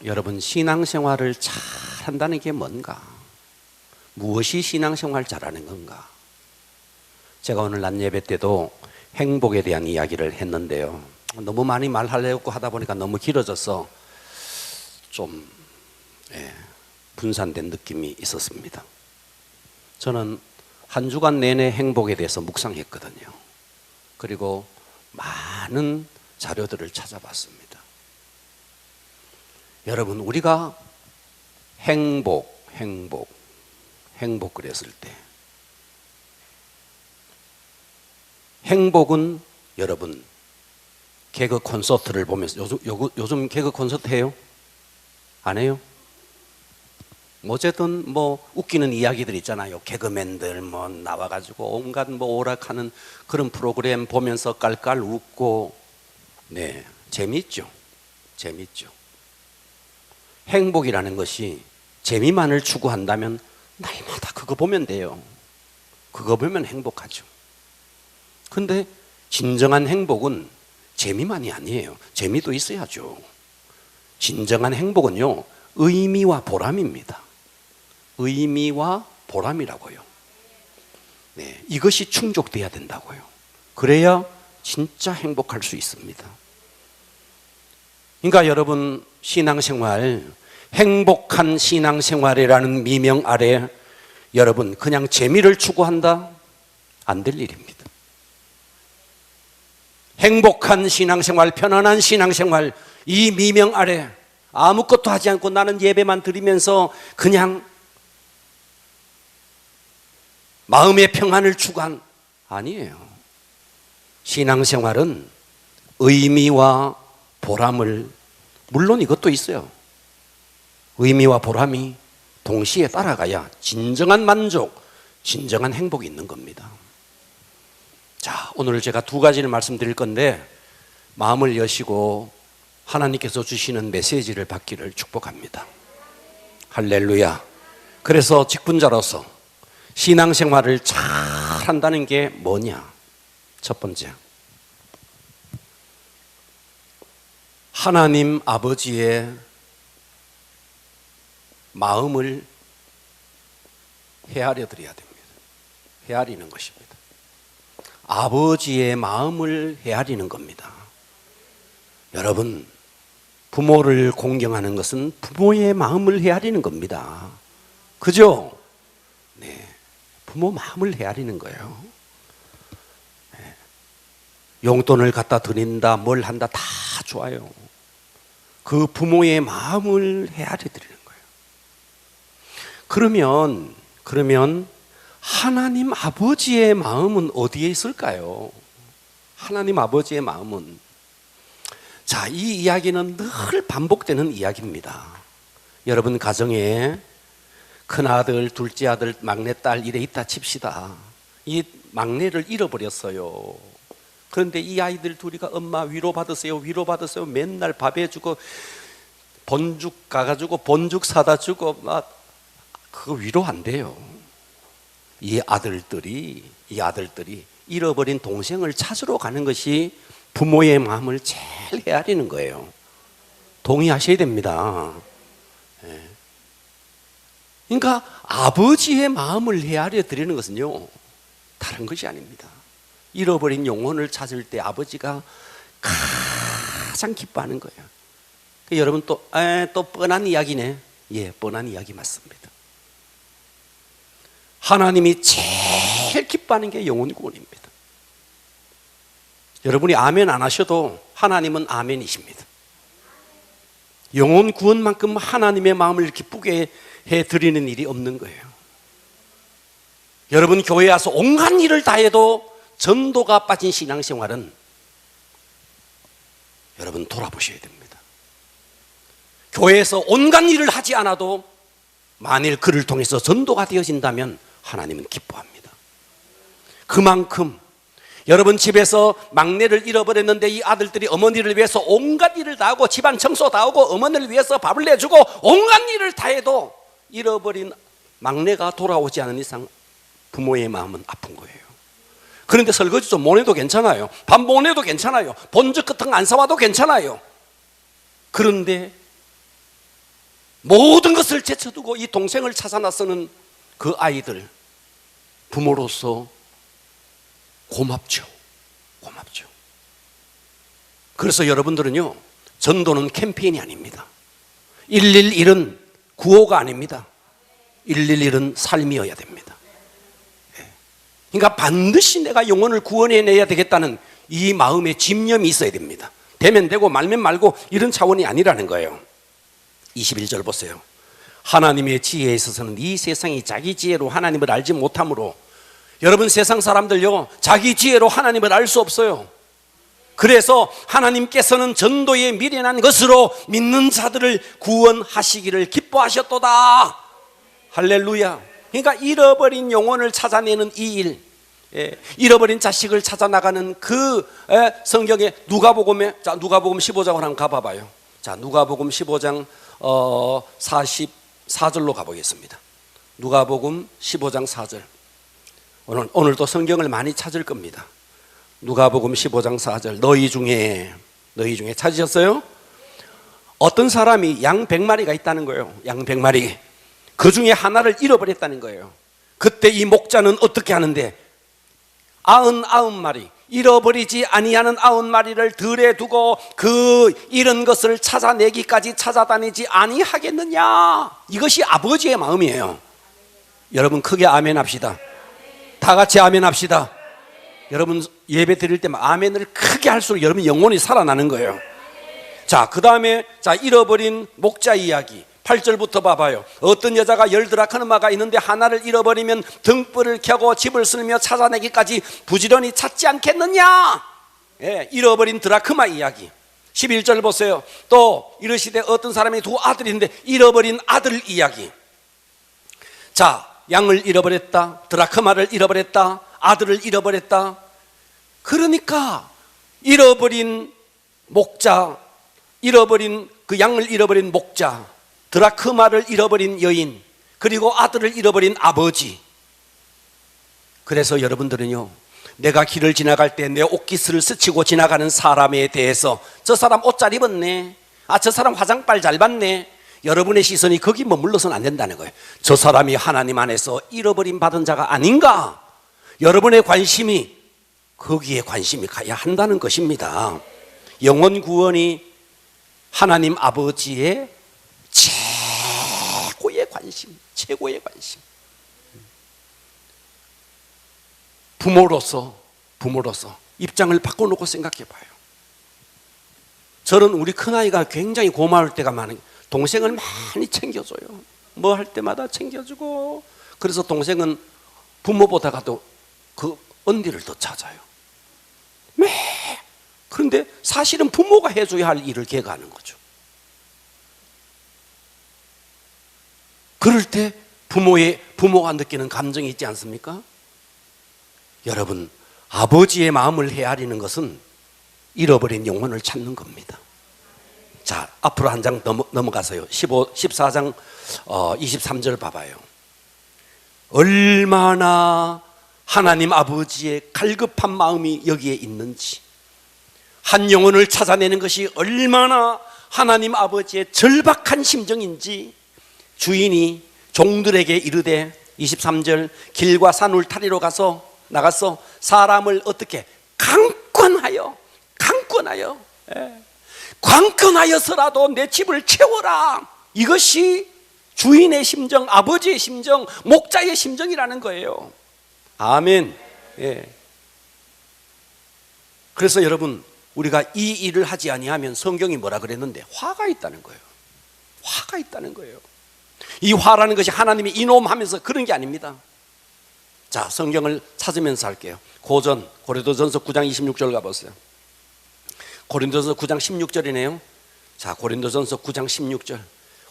여러분, 신앙생활을 잘 한다는 게 뭔가? 무엇이 신앙생활 잘하는 건가? 제가 오늘 낮 예배 때도 행복에 대한 이야기를 했는데요, 너무 많이 말하려고 하다 보니까 너무 길어져서 좀 분산된 느낌이 있었습니다. 저는 한 주간 내내 행복에 대해서 묵상했거든요. 그리고 많은 자료들을 찾아봤습니다. 여러분, 우리가 행복 그랬을 때, 행복은 여러분 개그 콘서트를 보면서, 요즘 개그 콘서트 해요? 안 해요? 어쨌든 뭐 웃기는 이야기들 있잖아요. 개그맨들 뭐 나와가지고 온갖 뭐 오락하는 그런 프로그램 보면서 깔깔 웃고, 네, 재밌죠. 행복이라는 것이 재미만을 추구한다면 날마다 그거 보면 돼요. 그거 보면 행복하죠. 근데 진정한 행복은 재미만이 아니에요. 재미도 있어야죠. 진정한 행복은요, 의미와 보람입니다. 의미와 보람이라고요. 네, 이것이 충족돼야 된다고요. 그래야 진짜 행복할 수 있습니다. 그러니까 여러분, 신앙생활, 행복한 신앙생활이라는 미명 아래 여러분 그냥 재미를 추구한다? 안 될 일입니다. 행복한 신앙생활, 편안한 신앙생활, 이 미명 아래 아무것도 하지 않고 나는 예배만 드리면서 그냥 마음의 평안을 추구한, 아니에요. 신앙생활은 의미와 보람을, 물론 이것도 있어요. 의미와 보람이 동시에 따라가야 진정한 만족, 진정한 행복이 있는 겁니다. 자, 오늘 제가 두 가지를 말씀드릴 건데 마음을 여시고 하나님께서 주시는 메시지를 받기를 축복합니다. 할렐루야. 그래서 직분자로서 신앙생활을 잘 한다는 게 뭐냐? 첫 번째, 하나님 아버지의 마음을 헤아려 드려야 됩니다. 헤아리는 것입니다. 아버지의 마음을 헤아리는 겁니다. 여러분, 부모를 공경하는 것은 부모의 마음을 헤아리는 겁니다. 그죠? 네, 부모 마음을 헤아리는 거예요. 네. 용돈을 갖다 드린다, 뭘 한다, 다 좋아요. 그 부모의 마음을 헤아려 드리는 거예요. 그러면 하나님 아버지의 마음은 어디에 있을까요? 하나님 아버지의 마음은, 자, 이 이야기는 늘 반복되는 이야기입니다. 여러분 가정에 큰아들, 둘째 아들, 막내딸 이래 있다 칩시다. 이 막내를 잃어버렸어요. 그런데 이 아이들 둘이가 엄마 위로받으세요 맨날 밥 해주고 본죽 가가지고 본죽 사다 주고 막, 그거 위로 안 돼요. 이 아들들이 잃어버린 동생을 찾으러 가는 것이 부모의 마음을 제일 헤아리는 거예요. 동의하셔야 됩니다. 그러니까 아버지의 마음을 헤아려 드리는 것은요, 다른 것이 아닙니다. 잃어버린 영혼을 찾을 때 아버지가 가장 기뻐하는 거예요. 여러분 또 뻔한 이야기네. 예, 뻔한 이야기 맞습니다. 하나님이 제일 기뻐하는 게 영혼 구원입니다. 여러분이 아멘 안 하셔도 하나님은 아멘이십니다. 영혼 구원만큼 하나님의 마음을 기쁘게 해드리는 일이 없는 거예요. 여러분, 교회에 와서 온갖 일을 다 해도 전도가 빠진 신앙생활은 여러분 돌아보셔야 됩니다. 교회에서 온갖 일을 하지 않아도 만일 그를 통해서 전도가 되어진다면 하나님은 기뻐합니다. 그만큼 여러분 집에서 막내를 잃어버렸는데 이 아들들이 어머니를 위해서 온갖 일을 다 하고 집안 청소 다 하고 어머니를 위해서 밥을 내주고 온갖 일을 다 해도 잃어버린 막내가 돌아오지 않은 이상 부모의 마음은 아픈 거예요. 그런데 설거지 좀 못 해도 괜찮아요. 밥 못 해도 괜찮아요. 본죽 같은 거 안 사와도 괜찮아요. 그런데 모든 것을 제쳐두고 이 동생을 찾아 나서는 그 아이들, 부모로서 고맙죠. 고맙죠. 그래서 여러분들은요, 전도는 캠페인이 아닙니다. 111은 구호가 아닙니다. 111은 삶이어야 됩니다. 그러니까 반드시 내가 영혼을 구원해내야 되겠다는 이 마음의 집념이 있어야 됩니다. 되면 되고 말면 말고 이런 차원이 아니라는 거예요. 21절 보세요. 하나님의 지혜에 있어서는 이 세상이 자기 지혜로 하나님을 알지 못하므로, 여러분 세상 사람들요, 자기 지혜로 하나님을 알 수 없어요. 그래서 하나님께서는 전도에 미련한 것으로 믿는 자들을 구원하시기를 기뻐하셨도다. 할렐루야. 그러니까 잃어버린 영혼을 찾아내는 이 일, 잃어버린 자식을 찾아 나가는 그 성경에 누가복음에, 자 누가복음 15장을 한번 가봐봐요. 자 누가복음 15장 44절로 가보겠습니다. 누가복음 15장 4절. 오늘도 성경을 많이 찾을 겁니다. 누가복음 15장 4절. 너희 중에 찾으셨어요? 어떤 사람이 양 100마리가 있다는 거예요. 양 100마리. 그 중에 하나를 잃어버렸다는 거예요. 그때 이 목자는 어떻게 하는데 99마리, 잃어버리지 아니하는 90마리를 들에 두고 그 잃은 것을 찾아내기까지 찾아다니지 아니하겠느냐. 이것이 아버지의 마음이에요. 여러분 크게 아멘 합시다. 다 같이 아멘 합시다. 여러분 예배 드릴 때 아멘을 크게 할수록 여러분 영혼이 살아나는 거예요. 자, 그 다음에 잃어버린 목자 이야기 8절부터 봐봐요. 어떤 여자가 10드라크마가 있는데 하나를 잃어버리면 등불을 켜고 집을 쓸며 찾아내기까지 부지런히 찾지 않겠느냐. 잃어버린 드라크마 이야기 11절 보세요. 또 이르시되 어떤 사람이 두 아들이 있는데 잃어버린 아들 이야기. 자, 양을 잃어버렸다, 드라크마를 잃어버렸다, 아들을 잃어버렸다. 그러니까 잃어버린 목자, 잃어버린 그 양을 잃어버린 목자, 드라크마를 잃어버린 여인, 그리고 아들을 잃어버린 아버지. 그래서 여러분들은요, 내가 길을 지나갈 때 내 옷깃을 스치고 지나가는 사람에 대해서 저 사람 옷 잘 입었네, 저 사람 화장빨 잘 받네, 여러분의 시선이 거기 머물러서는 안 된다는 거예요. 저 사람이 하나님 안에서 잃어버림 받은 자가 아닌가? 여러분의 관심이 거기에 관심이 가야 한다는 것입니다. 영혼 구원이 하나님 아버지의 최고의 관심, 최고의 관심. 부모로서 입장을 바꿔놓고 생각해 봐요. 저는 우리 큰아이가 굉장히 고마울 때가 많은, 동생을 많이 챙겨줘요. 뭐 할 때마다 챙겨주고. 그래서 동생은 부모보다가도 그 언니를 더 찾아요. 그런데 사실은 부모가 해줘야 할 일을 걔가 하는 거죠. 그럴 때 부모가 느끼는 감정이 있지 않습니까? 여러분, 아버지의 마음을 헤아리는 것은 잃어버린 영혼을 찾는 겁니다. 자, 앞으로 한 장 넘어가서요. 14장 23절 봐봐요. 얼마나 하나님 아버지의 갈급한 마음이 여기에 있는지, 한 영혼을 찾아내는 것이 얼마나 하나님 아버지의 절박한 심정인지 주인이 종들에게 이르되 23절 길과 산을 타리로 나가서 사람을 어떻게 강권하여서라도 내 집을 채워라. 이것이 주인의 심정, 아버지의 심정, 목자의 심정이라는 거예요. 아멘. 그래서 여러분, 우리가 이 일을 하지 아니하면 성경이 뭐라 그랬는데 화가 있다는 거예요. 화가 있다는 거예요. 이 화라는 것이 하나님이 이놈 하면서 그런 게 아닙니다. 자, 성경을 찾으면서 할게요. 고전 고린도전서 9장 26절 가보세요. 고린도전서 9장 16절이네요. 자, 고린도전서 9장 16절.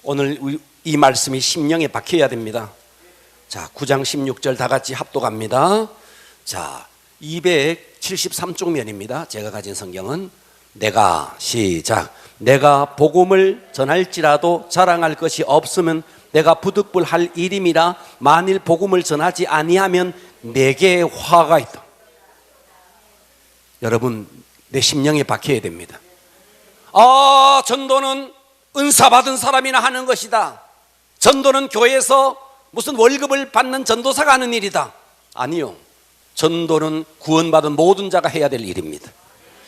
오늘 이 말씀이 심령에 박혀야 됩니다. 자, 9장 16절 다 같이 합독합니다. 자, 273쪽면입니다. 제가 가진 성경은. 시작. 내가 복음을 전할지라도 자랑할 것이 없으면 내가 부득불할 일임이라. 만일 복음을 전하지 아니하면 내게 화가 있다. 여러분, 내 심령에 박혀야 됩니다. 전도는 은사 받은 사람이나 하는 것이다. 전도는 교회에서 무슨 월급을 받는 전도사가 하는 일이다. 아니요. 전도는 구원받은 모든 자가 해야 될 일입니다.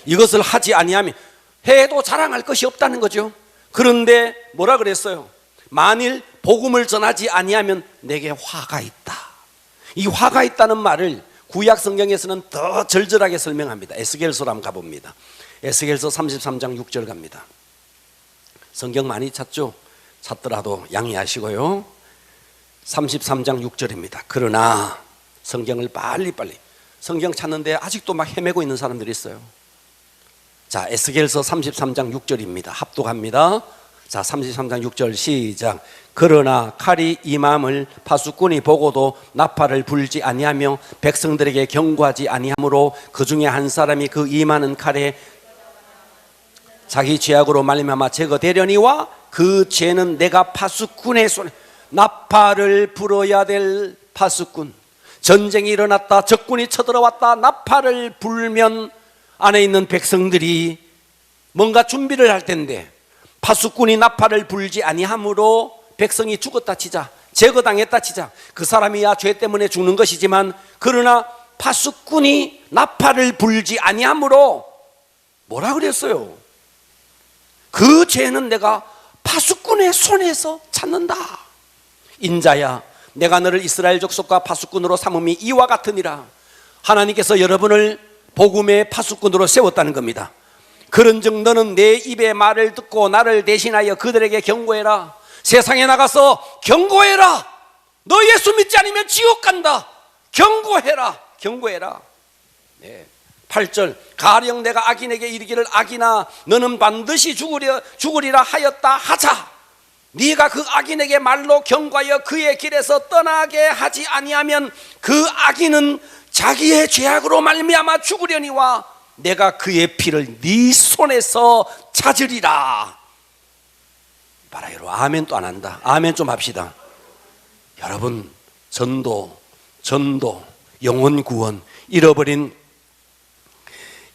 이것을 하지 아니하면 해도 자랑할 것이 없다는 거죠. 그런데 뭐라 그랬어요? 만일 복음을 전하지 아니하면 내게 화가 있다. 이 화가 있다는 말을 구약 성경에서는 더 절절하게 설명합니다. 에스겔서로 한번 가봅니다. 에스겔서 33장 6절 갑니다. 성경 많이 찾죠? 찾더라도 양해하시고요. 33장 6절입니다. 그러나 성경을 빨리빨리, 성경 찾는데 아직도 막 헤매고 있는 사람들이 있어요. 자, 에스겔서 33장 6절입니다. 합독합니다. 자, 33장 6절 시작. 그러나 칼이 임함을 파수꾼이 보고도 나팔을 불지 아니하며 백성들에게 경고하지 아니하므로 그 중에 한 사람이 그 임하는 칼에 자기 죄악으로 말미암아 제거되려니와 그 죄는 내가 파수꾼의 손에. 나팔을 불어야 될 파수꾼. 전쟁이 일어났다, 적군이 쳐들어왔다, 나팔을 불면 안에 있는 백성들이 뭔가 준비를 할 텐데 파수꾼이 나팔을 불지 아니하므로 백성이 죽었다 치자, 제거당했다 치자, 그 사람이야 죄 때문에 죽는 것이지만, 그러나 파수꾼이 나팔을 불지 아니하므로 뭐라 그랬어요? 그 죄는 내가 파수꾼의 손에서 찾는다. 인자야, 내가 너를 이스라엘 족속과 파수꾼으로 삼음이 이와 같으니라. 하나님께서 여러분을 복음의 파수꾼으로 세웠다는 겁니다. 그런즉 너는 내 입의 말을 듣고 나를 대신하여 그들에게 경고해라. 세상에 나가서 경고해라. 너 예수 믿지 않으면 지옥 간다. 경고해라. 경고해라. 네. 8절. 가령 내가 악인에게 이르기를 악인아 너는 반드시 죽으리라 하였다 하자. 네가 그 악인에게 말로 경고하여 그의 길에서 떠나게 하지 아니하면 그 악인은 자기의 죄악으로 말미암아 죽으려니와 내가 그의 피를 네 손에서 찾으리라. 봐라 여러분, 아멘 또 안 한다. 아멘 좀 합시다. 여러분, 전도, 영혼 구원, 잃어버린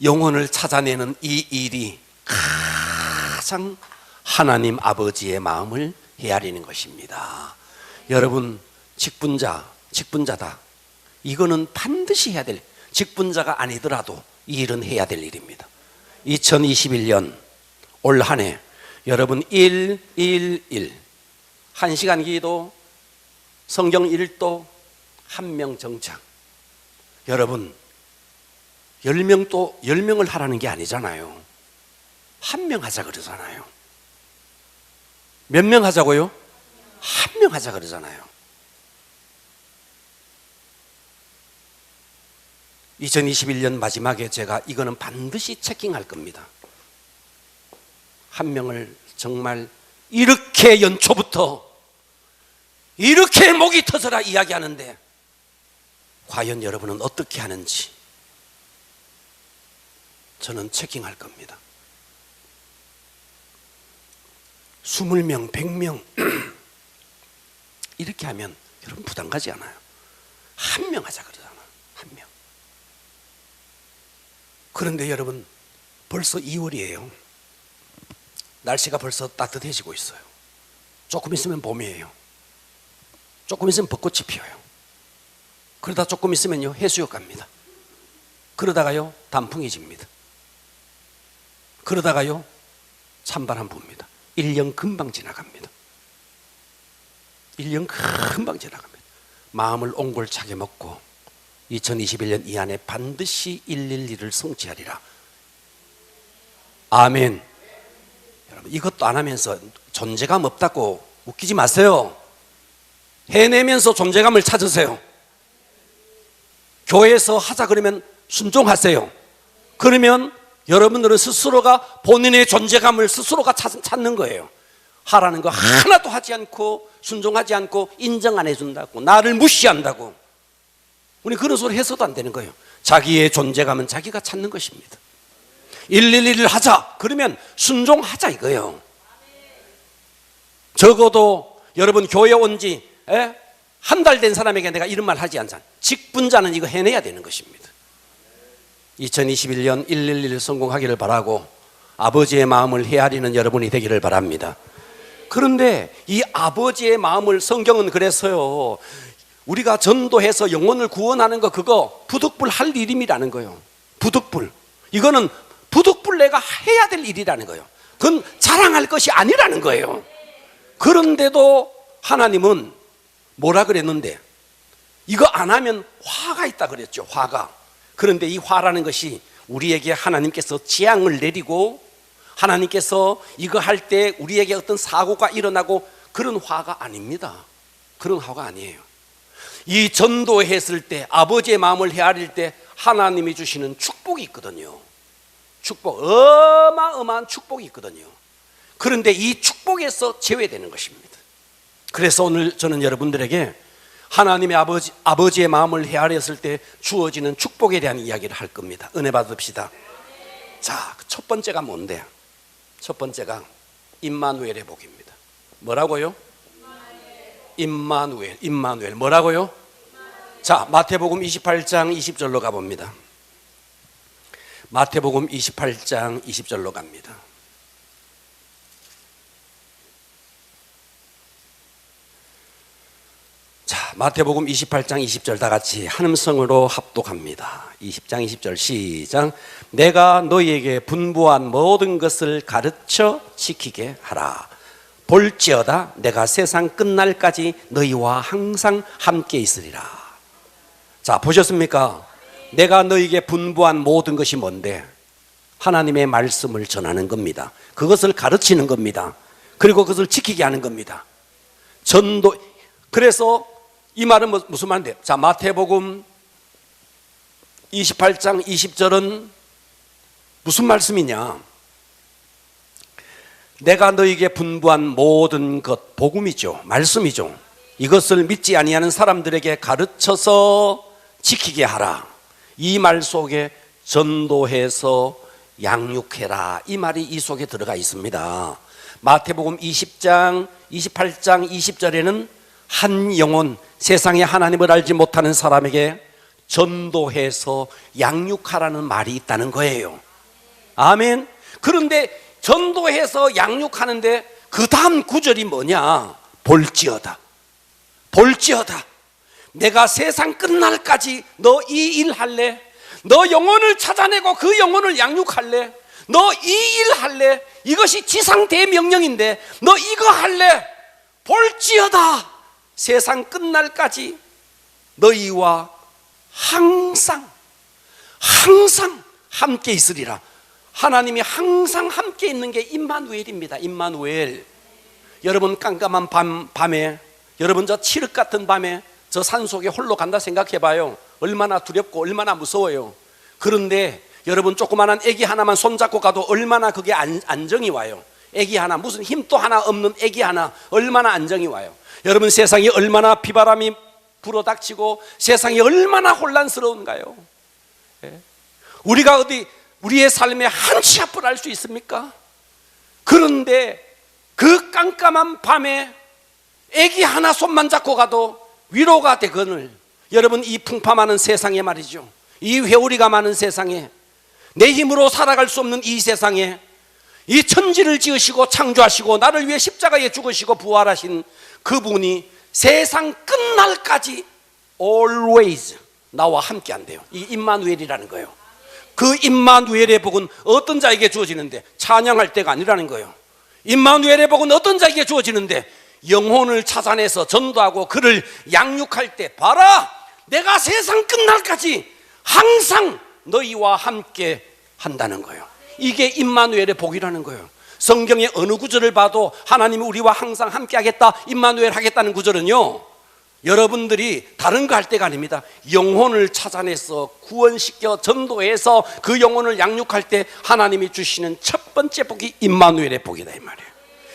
영혼을 찾아내는 이 일이 가장 하나님 아버지의 마음을 헤아리는 것입니다. 여러분, 직분자다. 이거는 반드시 해야 될, 직분자가 아니더라도 이 일은 해야 될 일입니다. 2021년 올 한 해 여러분 111 1시간 기도, 성경 읽도, 한 명 정착. 여러분 10명을 하라는 게 아니잖아요. 한 명 하자 그러잖아요. 몇 명 하자고요? 한 명 하자 그러잖아요. 2021년 마지막에 제가 이거는 반드시 체킹할 겁니다. 한 명을 정말 이렇게 연초부터 이렇게 목이 터져라 이야기하는데 과연 여러분은 어떻게 하는지 저는 체킹할 겁니다. 20명, 100명 이렇게 하면 여러분 부담 가지 않아요. 한 명 하자 그러잖아. 한 명. 그런데 여러분 벌써 2월이에요. 날씨가 벌써 따뜻해지고 있어요. 조금 있으면 봄이에요. 조금 있으면 벚꽃이 피어요. 그러다 조금 있으면요 해수욕 갑니다. 그러다가요 단풍이 집니다. 그러다가요 찬바람 붑니다. 1년 금방 지나갑니다. 1년 금방 지나갑니다. 마음을 옹골차게 먹고 2021년 이 안에 반드시 111을 성취하리라. 아멘. 여러분 이것도 안 하면서 존재감 없다고 웃기지 마세요. 해내면서 존재감을 찾으세요. 교회에서 하자 그러면 순종하세요. 그러면 여러분들은 스스로가 본인의 존재감을 스스로가 찾는 거예요. 하라는 거 하나도 하지 않고 순종하지 않고 인정 안 해준다고, 나를 무시한다고, 우리 그런 소리 해서도 안 되는 거예요. 자기의 존재감은 자기가 찾는 것입니다. 111을 하자 그러면 순종하자 이거예요. 적어도 여러분 교회 온 지 한 달 된 사람에게 내가 이런 말 하지 않잖아요. 직분자는 이거 해내야 되는 것입니다. 2021년 111 성공하기를 바라고 아버지의 마음을 헤아리는 여러분이 되기를 바랍니다. 그런데 이 아버지의 마음을 성경은 그래서요, 우리가 전도해서 영혼을 구원하는 거, 그거 부득불 할 일임이라는 거예요. 부득불. 이거는 부득불 내가 해야 될 일이라는 거예요. 그건 자랑할 것이 아니라는 거예요. 그런데도 하나님은 뭐라 그랬는데, 이거 안 하면 화가 있다 그랬죠. 화가. 그런데 이 화라는 것이 우리에게 하나님께서 재앙을 내리고 하나님께서 이거 할 때 우리에게 어떤 사고가 일어나고 그런 화가 아닙니다. 그런 화가 아니에요. 이 전도했을 때, 아버지의 마음을 헤아릴 때 하나님이 주시는 축복이 있거든요. 축복, 어마어마한 축복이 있거든요. 그런데 이 축복에서 제외되는 것입니다. 그래서 오늘 저는 여러분들에게 하나님의 아버지의 마음을 헤아렸을 때 주어지는 축복에 대한 이야기를 할 겁니다. 은혜 받읍시다. 자, 첫 번째가 뭔데? 첫 번째가 임마누엘의 복입니다. 뭐라고요? 임마누엘. 뭐라고요? 자, 마태복음 28장 20절로 가봅니다. 마태복음 28장 20절로 갑니다. 자, 마태복음 28장 20절 다 같이 한음성으로 합독합니다. 20장 20절 시작. 내가 너희에게 분부한 모든 것을 가르쳐 지키게 하라. 볼지어다 내가 세상 끝날까지 너희와 항상 함께 있으리라. 자, 보셨습니까? 내가 너희에게 분부한 모든 것이 뭔데? 하나님의 말씀을 전하는 겁니다. 그것을 가르치는 겁니다. 그리고 그것을 지키게 하는 겁니다. 전도. 그래서 이 말은 무슨 말인데요? 자, 마태복음 28장 20절은 무슨 말씀이냐? 내가 너희에게 분부한 모든 것, 복음이죠. 말씀이죠. 이것을 믿지 아니하는 사람들에게 가르쳐서 지키게 하라. 이 말 속에 전도해서 양육해라, 이 말이 이 속에 들어가 있습니다. 마태복음 28장 20절에는 한 영혼, 세상에 하나님을 알지 못하는 사람에게 전도해서 양육하라는 말이 있다는 거예요. 아멘. 그런데 전도해서 양육하는데 그 다음 구절이 뭐냐? 볼지어다 내가 세상 끝날까지 너 이 일 할래? 너 영혼을 찾아내고 그 영혼을 양육할래? 너 이 일 할래? 이것이 지상 대명령인데 너 이거 할래? 볼지어다 세상 끝날까지 너희와 항상 함께 있으리라. 하나님이 항상 함께 있는 게 임마누엘입니다. 임마누엘. 여러분 깜깜한 밤에, 여러분 저 칠흑 같은 밤에 저 산속에 홀로 간다 생각해봐요. 얼마나 두렵고 얼마나 무서워요. 그런데 여러분 조그마한 애기 하나만 손잡고 가도 얼마나 그게 안정이 와요. 애기 하나, 무슨 힘도 하나 없는 애기 하나, 얼마나 안정이 와요. 여러분 세상이 얼마나 비바람이 불어닥치고 세상이 얼마나 혼란스러운가요? 우리가 어디 우리의 삶에 한 치 앞을 알 수 있습니까? 그런데 그 깜깜한 밤에 애기 하나 손만 잡고 가도 위로가 되거늘. 여러분 이 풍파많은 세상에 말이죠, 이 회오리가 많은 세상에, 내 힘으로 살아갈 수 없는 이 세상에 이 천지를 지으시고 창조하시고 나를 위해 십자가에 죽으시고 부활하신 그분이 세상 끝날까지 always 나와 함께 한대요. 이 임마누엘이라는 거예요. 그 임마누엘의 복은 어떤 자에게 주어지는데? 찬양할 때가 아니라는 거예요. 임마누엘의 복은 어떤 자에게 주어지는데? 영혼을 찾아내서 전도하고 그를 양육할 때, 봐라 내가 세상 끝날까지 항상 너희와 함께 한다는 거예요. 이게 임마누엘의 복이라는 거예요. 성경의 어느 구절을 봐도 하나님이 우리와 항상 함께 하겠다, 임마누엘 하겠다는 구절은요, 여러분들이 다른 거 할 때가 아닙니다. 영혼을 찾아내서 구원시켜 전도해서 그 영혼을 양육할 때 하나님이 주시는 첫 번째 복이 임마누엘의 복이다 이 말이에요.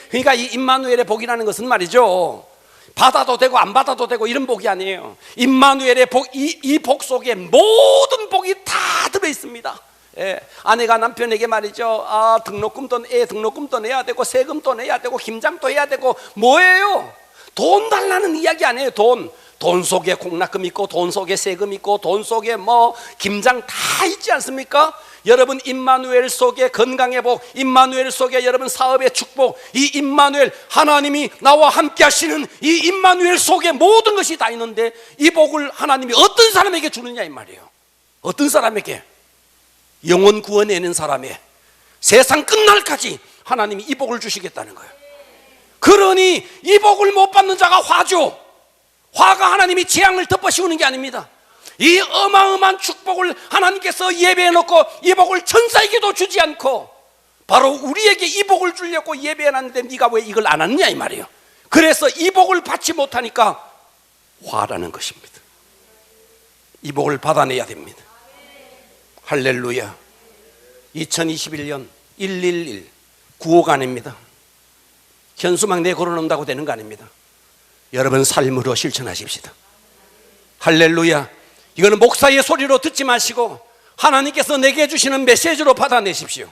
그러니까 이 임마누엘의 복이라는 것은 말이죠, 받아도 되고 안 받아도 되고 이런 복이 아니에요. 임마누엘의 복, 이 복 속에 모든 복이 다 들어 있습니다. 아내가 남편에게 말이죠, 등록금도 애 등록금도 내야 되고 세금도 내야 되고 김장도 해야 되고, 뭐예요? 돈 달라는 이야기 아니에요. 돈 돈 속에 공납금 있고 돈 속에 세금 있고 돈 속에 뭐 김장 다 있지 않습니까? 여러분 임마누엘 속에 건강의 복, 임마누엘 속에 여러분 사업의 축복, 이 임마누엘 하나님이 나와 함께 하시는 이 임마누엘 속에 모든 것이 다 있는데 이 복을 하나님이 어떤 사람에게 주느냐 이 말이에요. 어떤 사람에게? 영혼 구원해낸 사람에 세상 끝날까지 하나님이 이 복을 주시겠다는 거예요. 그러니 이 복을 못 받는 자가 화죠. 화가 하나님이 재앙을 덮어씌우는 게 아닙니다. 이 어마어마한 축복을 하나님께서 예배해 놓고 이 복을 천사에게도 주지 않고 바로 우리에게 이 복을 주려고 예배해 놨는데 네가 왜 이걸 안 하느냐 이 말이에요. 그래서 이 복을 받지 못하니까 화라는 것입니다. 이 복을 받아내야 됩니다. 할렐루야. 2021년 111 구호가 아닙니다. 현수막 내 걸어놓는다고 되는 거 아닙니다. 여러분 삶으로 실천하십시다. 할렐루야. 이거는 목사의 소리로 듣지 마시고 하나님께서 내게 주시는 메시지로 받아내십시오.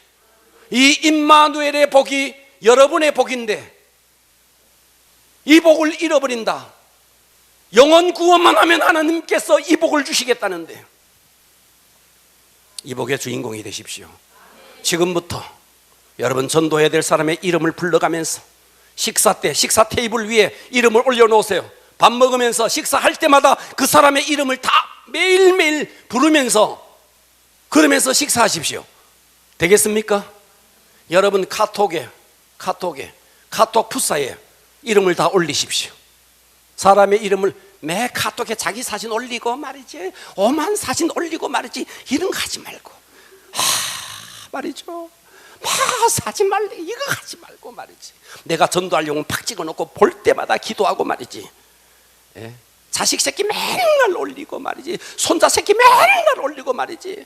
이 임마누엘의 복이 여러분의 복인데 이 복을 잃어버린다. 영혼 구원만 하면 하나님께서 이 복을 주시겠다는데 이 복의 주인공이 되십시오. 지금부터 여러분 전도해야 될 사람의 이름을 불러가면서 식사 때 식사 테이블 위에 이름을 올려놓으세요. 밥 먹으면서 식사할 때마다 그 사람의 이름을 다 매일매일 부르면서 그러면서 식사하십시오. 되겠습니까? 여러분 카톡에 카톡 푸사에 이름을 다 올리십시오. 사람의 이름을 매 카톡에 자기 사진 올리고 말이지 오만 사진 올리고 말이지 이런 거 하지 말고 말이죠. 사진 말래 이거 하지 말고 말이지. 내가 전도하려고 팍 찍어놓고 볼 때마다 기도하고 말이지. 예? 자식 새끼 맨날 올리고 말이지. 손자 새끼 맨날 올리고 말이지.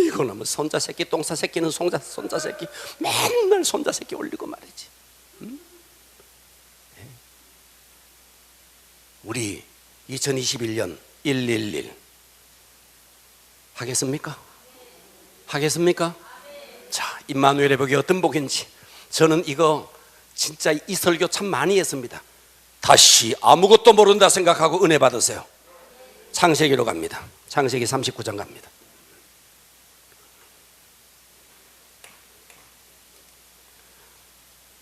이거는 뭐 손자 새끼 똥사 새끼는 손자 새끼 맨날 손자 새끼 올리고 말이지. 예? 우리 2021년 111 하겠습니까? 하겠습니까? 자, 임마누엘의 복이 어떤 복인지 저는 이거 진짜 이 설교 참 많이 했습니다. 다시 아무것도 모른다 생각하고 은혜 받으세요. 창세기로 갑니다. 창세기 39장 갑니다.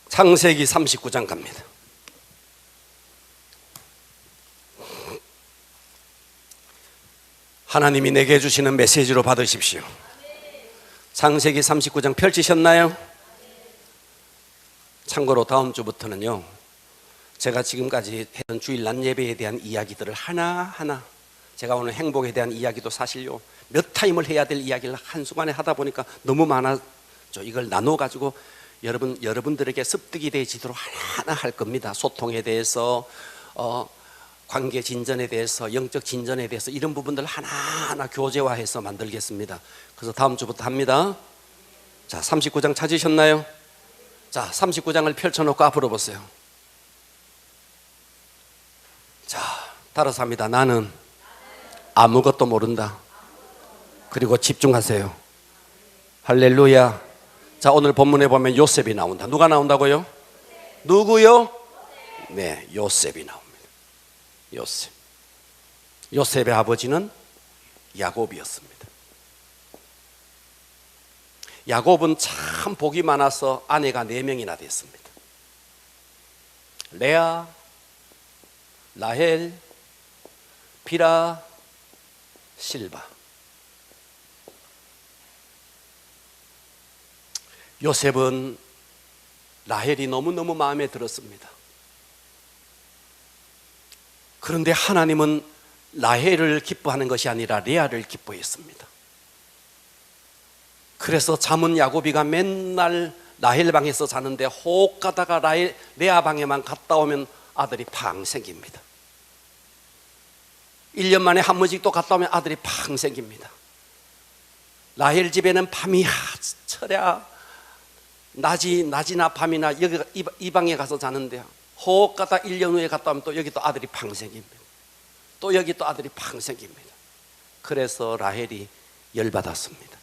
창세기 39장 갑니다. 하나님이 내게 주시는 메시지로 받으십시오. 창세기 39장 펼치셨나요? 참고로 다음 주부터는요 제가 지금까지 했던 주일날 예배에 대한 이야기들을 하나하나 제가 오늘 행복에 대한 이야기도 사실요 몇 타임을 해야 될 이야기를 한순간에 하다 보니까 너무 많아져. 이걸 나눠가지고 여러분들에게 습득이 되지도록 하나하나 할 겁니다. 소통에 대해서 관계 진전에 대해서 영적 진전에 대해서 이런 부분들을 하나하나 교제화해서 만들겠습니다. 그래서 다음 주부터 합니다. 자, 39장 찾으셨나요? 자, 39장을 펼쳐놓고 앞으로 보세요. 자, 따라서 합니다. 나는 아무것도 모른다. 그리고 집중하세요. 할렐루야. 자, 오늘 본문에 보면 요셉이 나온다. 누가 나온다고요? 누구요? 네, 요셉이 나옵니다. 요셉의 아버지는 야곱이었습니다. 야곱은 참 복이 많아서 아내가 4명이나 됐습니다. 레아, 라헬, 비라, 실바. 요셉은 라헬이 너무너무 마음에 들었습니다. 그런데 하나님은 라헬을 기뻐하는 것이 아니라 레아를 기뻐했습니다. 그래서 잠은 야곱이가 맨날 라헬 방에서 자는데 혹 가다가 레아 방에만 갔다 오면 아들이 팡 생깁니다. 1년 만에 한 번씩 또 갔다 오면 아들이 팡 생깁니다. 라헬 집에는 밤이야 철야 낮이나 밤이나 여기 이 방에 가서 자는데 혹 가다 1년 후에 갔다 오면 또 여기 또 아들이 팡 생깁니다. 또 여기 또 아들이 팡 생깁니다. 그래서 라헬이 열받았습니다.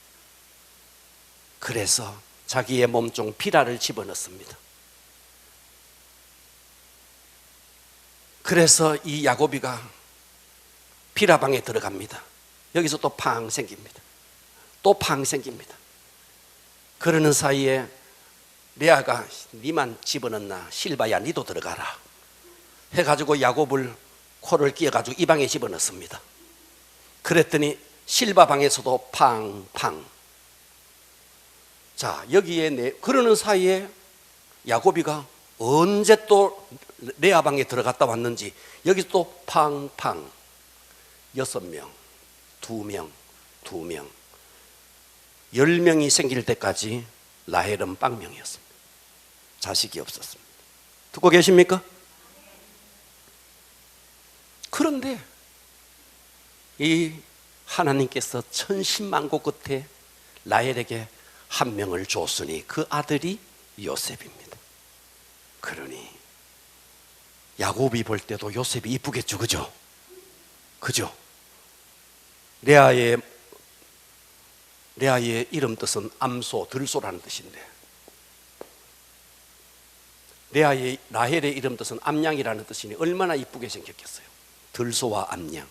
그래서 자기의 몸종 비라를 집어넣습니다. 그래서 이 야곱이가 비라방에 들어갑니다. 여기서 또 팡 생깁니다. 또 팡 생깁니다. 그러는 사이에 레아가 니만 집어넣나 실바야 니도 들어가라 해가지고 야곱을 코를 끼어가지고 이 방에 집어넣습니다. 그랬더니 실바 방에서도 팡팡. 자, 여기에 그러는 사이에 야곱이가 언제 또 레아 방에 들어갔다 왔는지 여기 또 팡팡. 6명, 2명, 2명, 10명이 생길 때까지 라헬은 빵명이었습니다. 자식이 없었습니다. 듣고 계십니까? 그런데 이 하나님께서 천신만고 끝에 라헬에게 한 명을 줬으니 그 아들이 요셉입니다. 그러니 야곱이 볼 때도 요셉이 이쁘겠죠, 그죠? 그죠? 레아의 이름 뜻은 암소, 들소라는 뜻인데 라헬의 이름 뜻은 암양이라는 뜻이니 얼마나 이쁘게 생겼겠어요. 들소와 암양.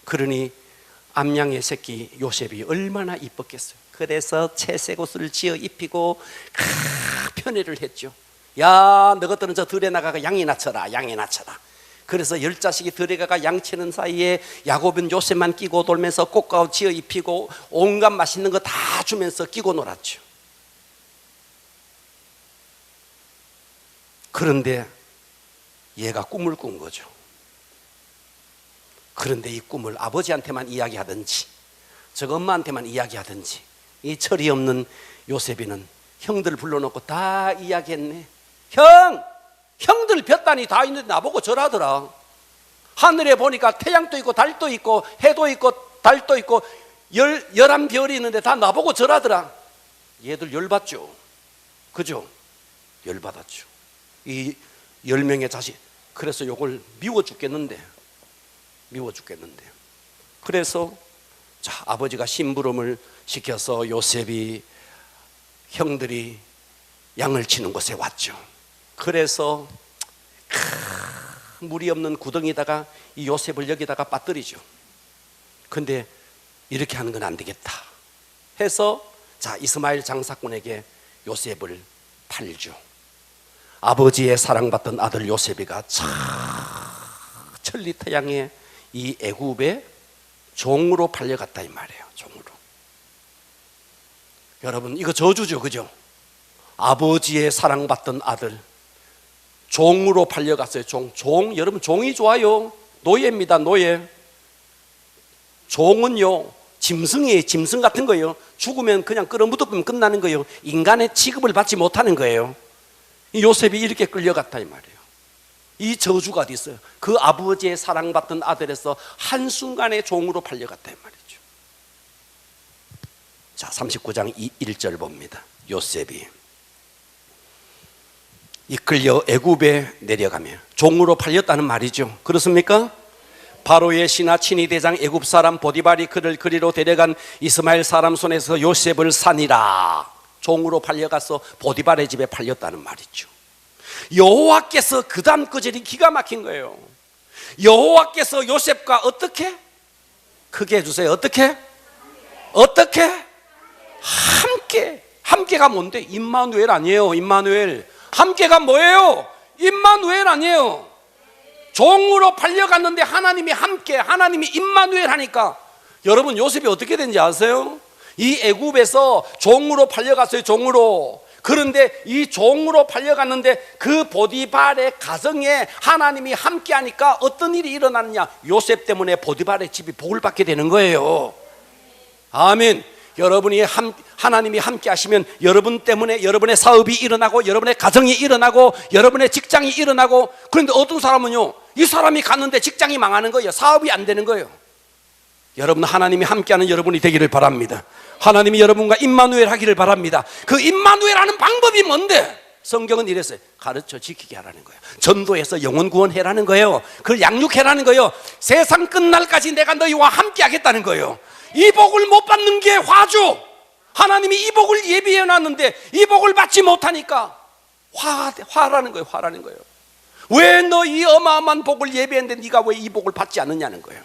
그러니 암양의 새끼 요셉이 얼마나 이뻤겠어요. 그래서 채색 옷을 지어 입히고 편애를 했죠. 야, 너희들은 저 들에 나가가 양이나 쳐라, 양이나 쳐라. 그래서 10자식이 들에 가가 양 치는 사이에 야곱은 요셉만 끼고 돌면서 꽃가옷 지어 입히고 온갖 맛있는 거 다 주면서 끼고 놀았죠. 그런데 얘가 꿈을 꾼 거죠. 그런데 이 꿈을 아버지한테만 이야기하든지 저 엄마한테만 이야기하든지 이 철이 없는 요셉이는 형들 불러놓고 다 이야기했네. 형들 볕단이 다 있는데 나보고 절하더라. 하늘에 보니까 태양도 있고 달도 있고 해도 있고 달도 있고 11별이 있는데 다 나보고 절하더라. 얘들 열받죠. 그죠? 열받았죠. 이 10명의 자식. 그래서 요걸 미워 죽겠는데 그래서 자, 아버지가 심부름을 시켜서 요셉이 형들이 양을 치는 곳에 왔죠. 그래서 물이 없는 구덩이다가 이 요셉을 여기다가 빠뜨리죠. 근데 이렇게 하는 건 안 되겠다 해서 자, 이스마엘 장사꾼에게 요셉을 팔죠. 아버지의 사랑받던 아들 요셉이가 천리타양에 이 애굽의 종으로 팔려갔다 이 말이에요. 종으로. 여러분 이거 저주죠, 그죠? 아버지의 사랑받던 아들 종으로 팔려갔어요. 종 여러분 종이 좋아요. 노예입니다. 노예. 종은요 짐승이에요. 짐승 같은 거예요. 죽으면 그냥 끌어묻으면 끝나는 거예요. 인간의 취급을 받지 못하는 거예요. 이 요셉이 이렇게 끌려갔다 이 말이에요. 이 저주가 어디 있어요? 그 아버지의 사랑받던 아들에서 한순간에 종으로 팔려갔다 이 말이죠. 자, 39장 1절 봅니다. 요셉이 이끌려 애굽에 내려가며 종으로 팔렸다는 말이죠. 그렇습니까? 바로의 신하 친위 대장 애굽 사람 보디발이 그를 그리로 데려간 이스마엘 사람 손에서 요셉을 사니라. 종으로 팔려가서 보디발의 집에 팔렸다는 말이죠. 여호와께서 그 다음 구절이 기가 막힌 거예요. 여호와께서 요셉과 어떻게? 크게 해주세요. 어떻게? 함께가 뭔데? 임마누엘 아니에요. 임마누엘. 함께가 뭐예요? 임마누엘 아니에요. 종으로 팔려갔는데 하나님이 함께, 하나님이 임마누엘 하니까 여러분 요셉이 어떻게 된지 아세요? 이 애굽에서 종으로 팔려갔어요. 종으로. 그런데 이 종으로 팔려갔는데 그 보디발의 가정에 하나님이 함께 하니까 어떤 일이 일어났느냐? 요셉 때문에 보디발의 집이 복을 받게 되는 거예요. 아멘. 여러분이 하나님이 함께 하시면 여러분 때문에 여러분의 사업이 일어나고 여러분의 가정이 일어나고 여러분의 직장이 일어나고. 그런데 어떤 사람은요 이 사람이 갔는데 직장이 망하는 거예요. 사업이 안 되는 거예요. 여러분 하나님이 함께하는 여러분이 되기를 바랍니다. 하나님이 여러분과 임마누엘 하기를 바랍니다. 그 임마누엘 하는 방법이 뭔데? 성경은 이랬어요. 가르쳐 지키게 하라는 거예요. 전도해서 영혼 구원해라는 거예요. 그걸 양육해라는 거예요. 세상 끝날까지 내가 너희와 함께 하겠다는 거예요. 이 복을 못 받는 게 화죠. 하나님이 이 복을 예비해 놨는데 이 복을 받지 못하니까 화라는 거예요. 화라는 거예요. 왜 너 이 어마어마한 복을 예비했는데 네가 왜 이 복을 받지 않느냐는 거예요.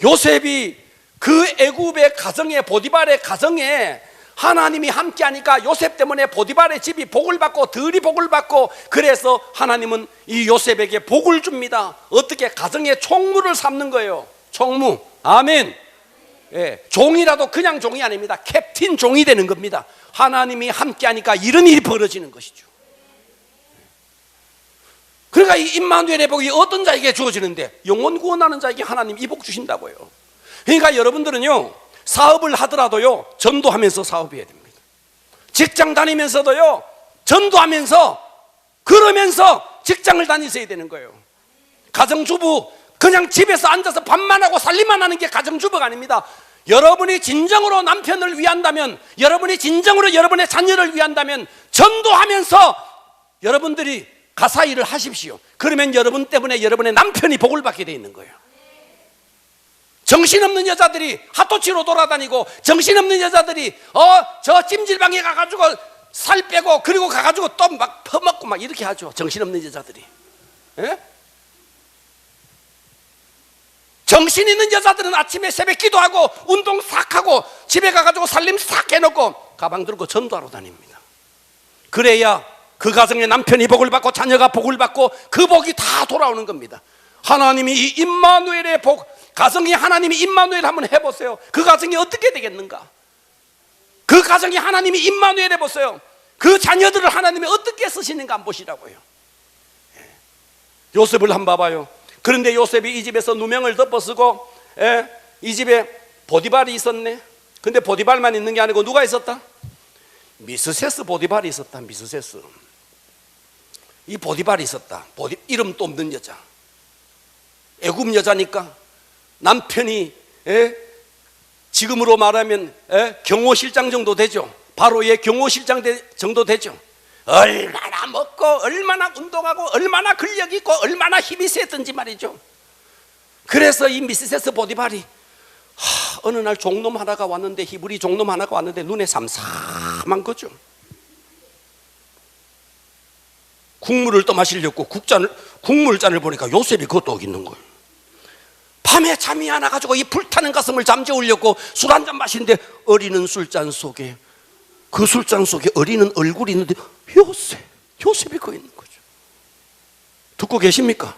요셉이 그 애굽의 가정에, 보디발의 가정에 하나님이 함께하니까 요셉 때문에 보디발의 집이 복을 받고 들이 복을 받고, 그래서 하나님은 이 요셉에게 복을 줍니다. 어떻게? 가정의 총무를 삼는 거예요. 총무. 아멘. 예, 종이라도 그냥 종이 아닙니다. 캡틴 종이 되는 겁니다. 하나님이 함께하니까 이런 일이 벌어지는 것이죠. 그러니까 이 임마누엘의 복이 어떤 자에게 주어지는데? 영혼 구원하는 자에게 하나님 이 복 주신다고요. 그러니까 여러분들은요, 사업을 하더라도요, 전도하면서 사업해야 됩니다. 직장 다니면서도요, 전도하면서, 그러면서 직장을 다니셔야 되는 거예요. 가정주부, 그냥 집에서 앉아서 밥만 하고 살림만 하는 게 가정주부가 아닙니다. 여러분이 진정으로 남편을 위한다면, 여러분이 진정으로 여러분의 자녀를 위한다면 전도하면서 여러분들이 가사 일을 하십시오. 그러면 여러분 때문에 여러분의 남편이 복을 받게 돼 있는 거예요. 정신없는 여자들이 핫도치로 돌아다니고, 정신없는 여자들이 저 찜질방에 가가지고 살 빼고, 그리고 가가지고 또 막 퍼먹고 막 이렇게 하죠. 정신없는 여자들이. 예? 정신 있는 여자들은 아침에 새벽 기도하고 운동 싹 하고 집에 가가지고 살림 싹 해놓고 가방 들고 전도하러 다닙니다. 그래야 그 가정의 남편이 복을 받고 자녀가 복을 받고 그 복이 다 돌아오는 겁니다. 하나님이 이 임마누엘의 복, 가정이 하나님이 임마누엘 한번 해보세요. 그 가정이 어떻게 되겠는가? 그 가정이 하나님이 임마누엘 해보세요. 그 자녀들을 하나님이 어떻게 쓰시는가 한번 보시라고요. 요셉을 한번 봐봐요. 그런데 요셉이 이 집에서 누명을 덮어쓰고, 이 집에 보디발이 있었네. 근데 보디발만 있는 게 아니고 누가 있었다? 미스세스 보디발이 있었다. 미스세스. 이 보디발이 있었다. 이름도 없는 여자. 애굽 여자니까 남편이 지금으로 말하면 경호실장 정도 되죠. 바로의 경호실장 정도 되죠. 얼마나 먹고 얼마나 운동하고 얼마나 근력 있고 얼마나 힘이 세든지 말이죠. 그래서 이 미스세스 보디발이 어느 날 종놈 하나가 왔는데, 히브리 종놈 하나가 왔는데 눈에 삼삼한 거죠. 국물을 떠마시려고 국물잔을 보니까 요셉이 그것도 있는 거예요. 밤에 잠이 안 와가지고 이 불타는 가슴을 잠재우려고 술 한잔 마시는데, 어리는 술잔 속에, 그 술잔 속에 어리는 얼굴이 있는데 요셉이 거 있는 거죠. 듣고 계십니까?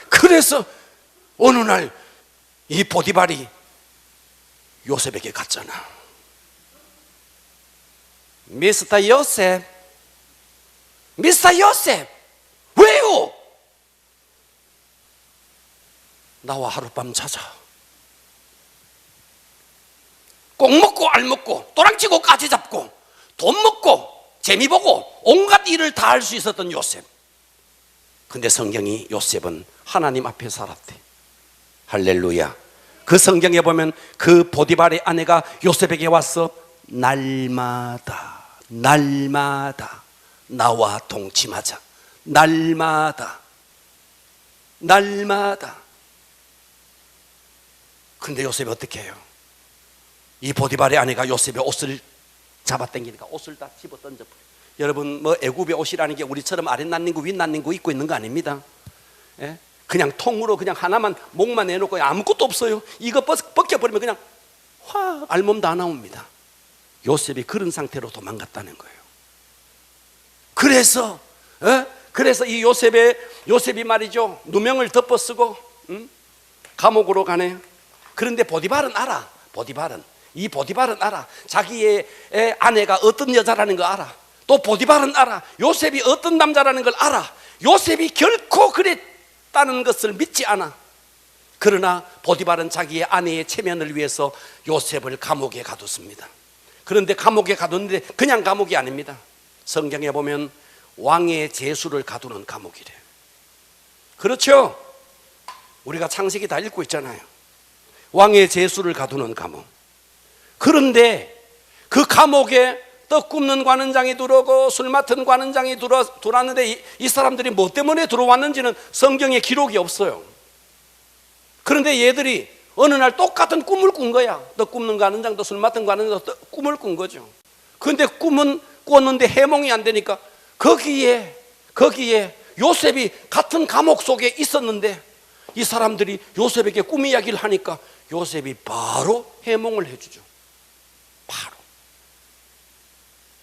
그래서 어느 날 이 보디발이 요셉에게 갔잖아. 미스터 요셉, 왜요? 나와 하룻밤 자자. 꼭 먹고 알 먹고 또랑치고 까지 잡고 돈 먹고 재미 보고 온갖 일을 다 할 수 있었던 요셉. 근데 성경이 요셉은 하나님 앞에 살았대. 할렐루야. 그 성경에 보면 그 보디발의 아내가 요셉에게 와서 날마다 나와 동침하자. 날마다. 근데 요셉이 어떻게 해요? 이 보디발의 아내가 요셉의 옷을 잡아당기니까 옷을 다 집어 던져버려요. 여러분, 뭐 애굽의 옷이라는 게 우리처럼 아랫난닝구 윗난닝구 입고 있는 거 아닙니다. 예? 그냥 통으로 그냥 하나만 목만 내놓고 아무것도 없어요. 이거 벗겨버리면 그냥 알몸 다 나옵니다. 요셉이 그런 상태로 도망갔다는 거예요. 그래서 이 요셉이 말이죠, 누명을 덮어쓰고 감옥으로 가네. 그런데 보디발은 알아. 이 보디발은 알아. 자기의 아내가 어떤 여자라는 거 알아. 또 보디발은 알아. 요셉이 어떤 남자라는 걸 알아. 요셉이 결코 그랬다는 것을 믿지 않아. 그러나 보디발은 자기의 아내의 체면을 위해서 요셉을 감옥에 가뒀습니다. 그런데 감옥에 가뒀는데 그냥 감옥이 아닙니다. 성경에 보면 왕의 제수를 가두는 감옥이래. 그렇죠? 우리가 창세기 다 읽고 있잖아요. 왕의 제수를 가두는 감옥. 그런데 그 감옥에 떡 굽는 관원장이 들어오고 술 맡은 관원장이 들어왔는데 이 사람들이 뭐 때문에 들어왔는지는 성경에 기록이 없어요. 그런데 얘들이 어느 날 똑같은 꿈을 꾼 거야. 떡 굽는 관원장도 술 맡은 관원장도 꿈을 꾼 거죠. 그런데 꿈은 꿨는데 해몽이 안 되니까 거기에 요셉이 같은 감옥 속에 있었는데 이 사람들이 요셉에게 꿈 이야기를 하니까 요셉이 바로 해몽을 해주죠. 바로.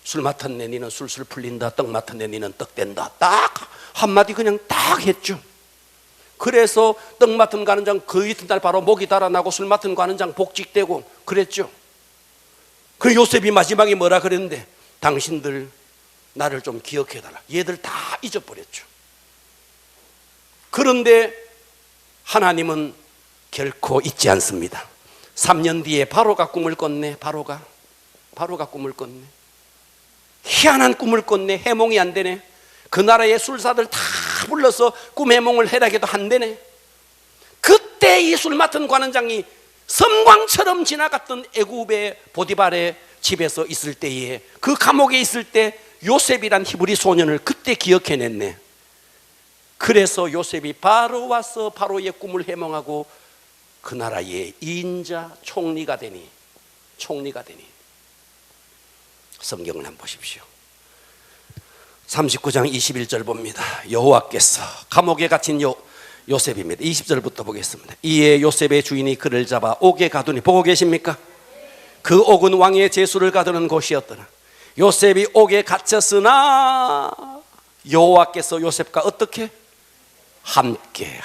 술 맡았네 니는 술술 풀린다, 떡 맡았네 니는 떡 된다. 딱 한마디 그냥 딱 했죠. 그래서 떡 맡은 관원장 그 이튿날 바로 목이 달아나고 술 맡은 관원장 복직되고 그랬죠. 그 요셉이 마지막에 뭐라 그랬는데, 당신들 나를 좀 기억해달라. 얘들 다 잊어버렸죠. 그런데 하나님은 결코 잊지 않습니다. 3년 뒤에 바로가 꿈을 꿨네. 바로가 꿈을 꿨네. 희한한 꿈을 꿨네. 해몽이 안 되네. 그 나라의 술사들 다 불러서 꿈 해몽을 해라 해도 안 되네. 그때 이 술 맡은 관원장이 섬광처럼 지나갔던 애굽의 보디발의 집에서 있을 때에, 그 감옥에 있을 때 요셉이란 히브리 소년을 그때 기억해냈네. 그래서 요셉이 바로 와서 바로의 꿈을 해몽하고 그 나라의 인자 총리가 되니 성경을 한번 보십시오. 39장 21절 봅니다. 여호와께서 감옥에 갇힌 요셉입니다. 20절부터 보겠습니다. 이에 요셉의 주인이 그를 잡아 옥에 가두니, 보고 계십니까? 그 옥은 왕의 제수를 가두는 곳이었더라. 요셉이 옥에 갇혔으나 여호와께서 요셉과 어떻게? 함께.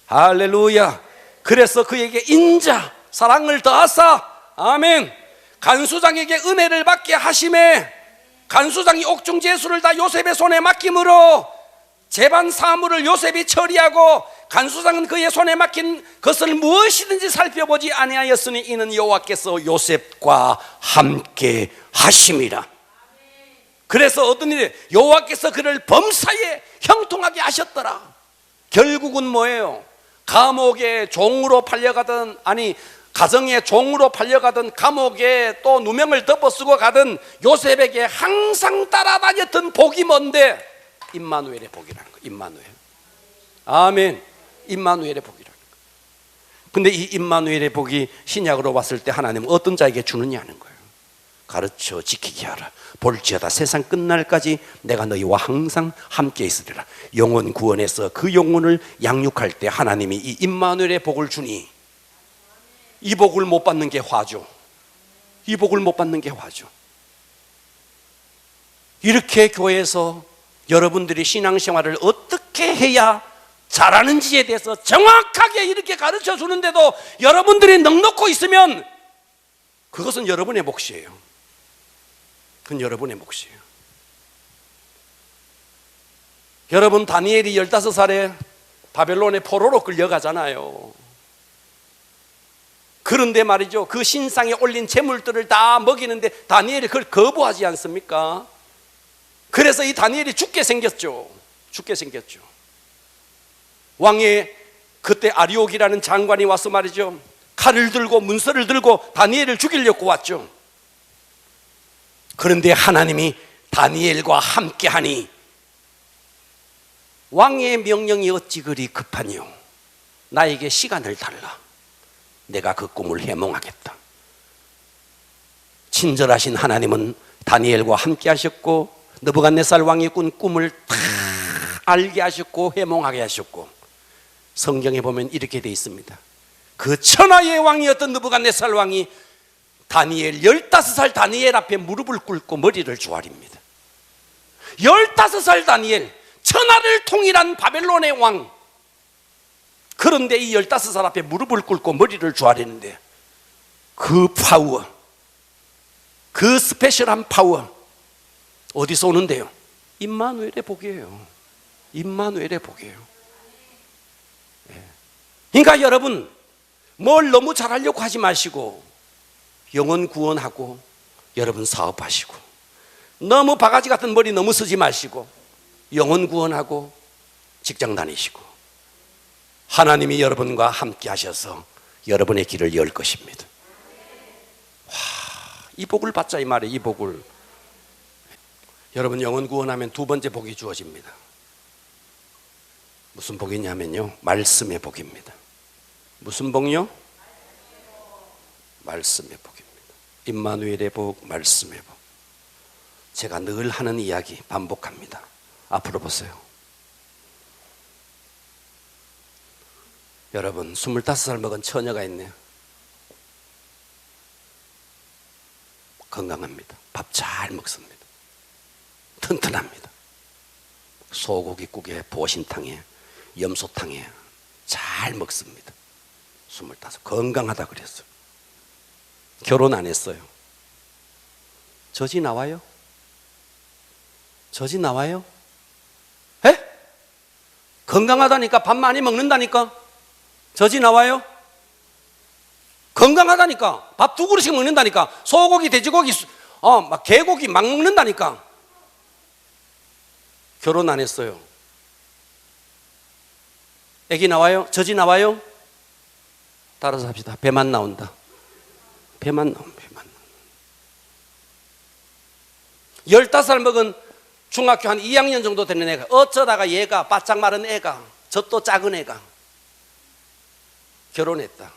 할렐루야. 그래서 그에게 인자 사랑을 더하사, 아멘, 간수장에게 은혜를 받게 하심에, 간수장이 옥중 제수를 다 요셉의 손에 맡김으로 재반 사물을 요셉이 처리하고 간수장은 그의 손에 맡긴 것을 무엇이든지 살펴보지 아니하였으니 이는 여호와께서 요셉과 함께 하심이라. 그래서 어떤 일이, 여호와께서 그를 범사에 형통하게 하셨더라. 결국은 뭐예요? 감옥에 종으로 팔려가던, 아니 가정의 종으로 팔려가던, 감옥에 또 누명을 덮어쓰고 가던 요셉에게 항상 따라다녔던 복이 뭔데? 임마누엘의 복이라는 거예요. 임마누엘. 아멘. 임마누엘의 복이라는 거예요. 근데 이 임마누엘의 복이 신약으로 왔을 때 하나님은 어떤 자에게 주느냐는 거예요. 가르쳐 지키게 하라. 볼지어다 세상 끝날까지 내가 너희와 항상 함께 있으리라. 영혼 구원해서 그 영혼을 양육할 때 하나님이 이 임마누엘의 복을 주니, 이 복을 못 받는 게 화죠. 이 복을 못 받는 게 화죠. 이렇게 교회에서 여러분들이 신앙생활을 어떻게 해야 잘하는지에 대해서 정확하게 이렇게 가르쳐 주는데도 여러분들이 넉넉고 있으면 그것은 여러분의 몫이에요. 그건 여러분의 몫이에요. 여러분, 다니엘이 15살에 바벨론의 포로로 끌려가잖아요. 그런데 말이죠, 그 신상에 올린 재물들을 다 먹이는데 다니엘이 그걸 거부하지 않습니까? 그래서 이 다니엘이 죽게 생겼죠. 왕의 그때 아리옥이라는 장관이 와서 말이죠, 칼을 들고 문서를 들고 다니엘을 죽이려고 왔죠. 그런데 하나님이 다니엘과 함께하니 왕의 명령이 어찌 그리 급하뇨? 나에게 시간을 달라. 내가 그 꿈을 해몽하겠다. 친절하신 하나님은 다니엘과 함께 하셨고, 느부갓네살 왕이 꾼 꿈을 다 알게 하셨고 해몽하게 하셨고, 성경에 보면 이렇게 돼 있습니다. 그 천하의 왕이었던 느부갓네살 왕이 다니엘, 15살 다니엘 앞에 무릎을 꿇고 머리를 조아립니다. 15살 다니엘, 천하를 통일한 바벨론의 왕. 그런데 이 15살 앞에 무릎을 꿇고 머리를 조아리는데 그 파워, 그 스페셜한 파워 어디서 오는데요? 임마누엘의 복이에요. 임마누엘의 복이에요. 그러니까 여러분, 뭘 너무 잘하려고 하지 마시고 영혼 구원하고 여러분 사업하시고, 너무 바가지 같은 머리 너무 쓰지 마시고 영혼 구원하고 직장 다니시고, 하나님이 여러분과 함께 하셔서 여러분의 길을 열 것입니다. 와, 이 복을 받자 이 말이에요. 이 복을. 여러분, 영혼 구원하면 두 번째 복이 주어집니다. 무슨 복이냐면요, 말씀의 복입니다. 무슨 복요? 말씀의 복입니다. 임마누엘의 복, 말씀의 복. 제가 늘 하는 이야기 반복합니다. 앞으로 보세요. 여러분 25살 먹은 처녀가 있네요. 건강합니다. 밥 잘 먹습니다. 튼튼합니다. 소고기국에 보신탕에 염소탕에 잘 먹습니다. 25 건강하다 그랬어요. 결혼 안 했어요. 젖이 나와요? 젖이 나와요? 에? 건강하다니까. 밥 많이 먹는다니까. 젖이 나와요? 건강하다니까. 밥 2그릇씩 먹는다니까. 소고기, 돼지고기, 막 개고기 막 먹는다니까. 결혼 안 했어요. 애기 나와요? 젖이 나와요? 따라서 합시다. 배만 나온다. 배만 나옵니다. 배만. 15살 먹은 중학교 한 2학년 정도 되는 애가, 어쩌다가 얘가 바짝 마른 애가, 젖도 작은 애가 결혼했다.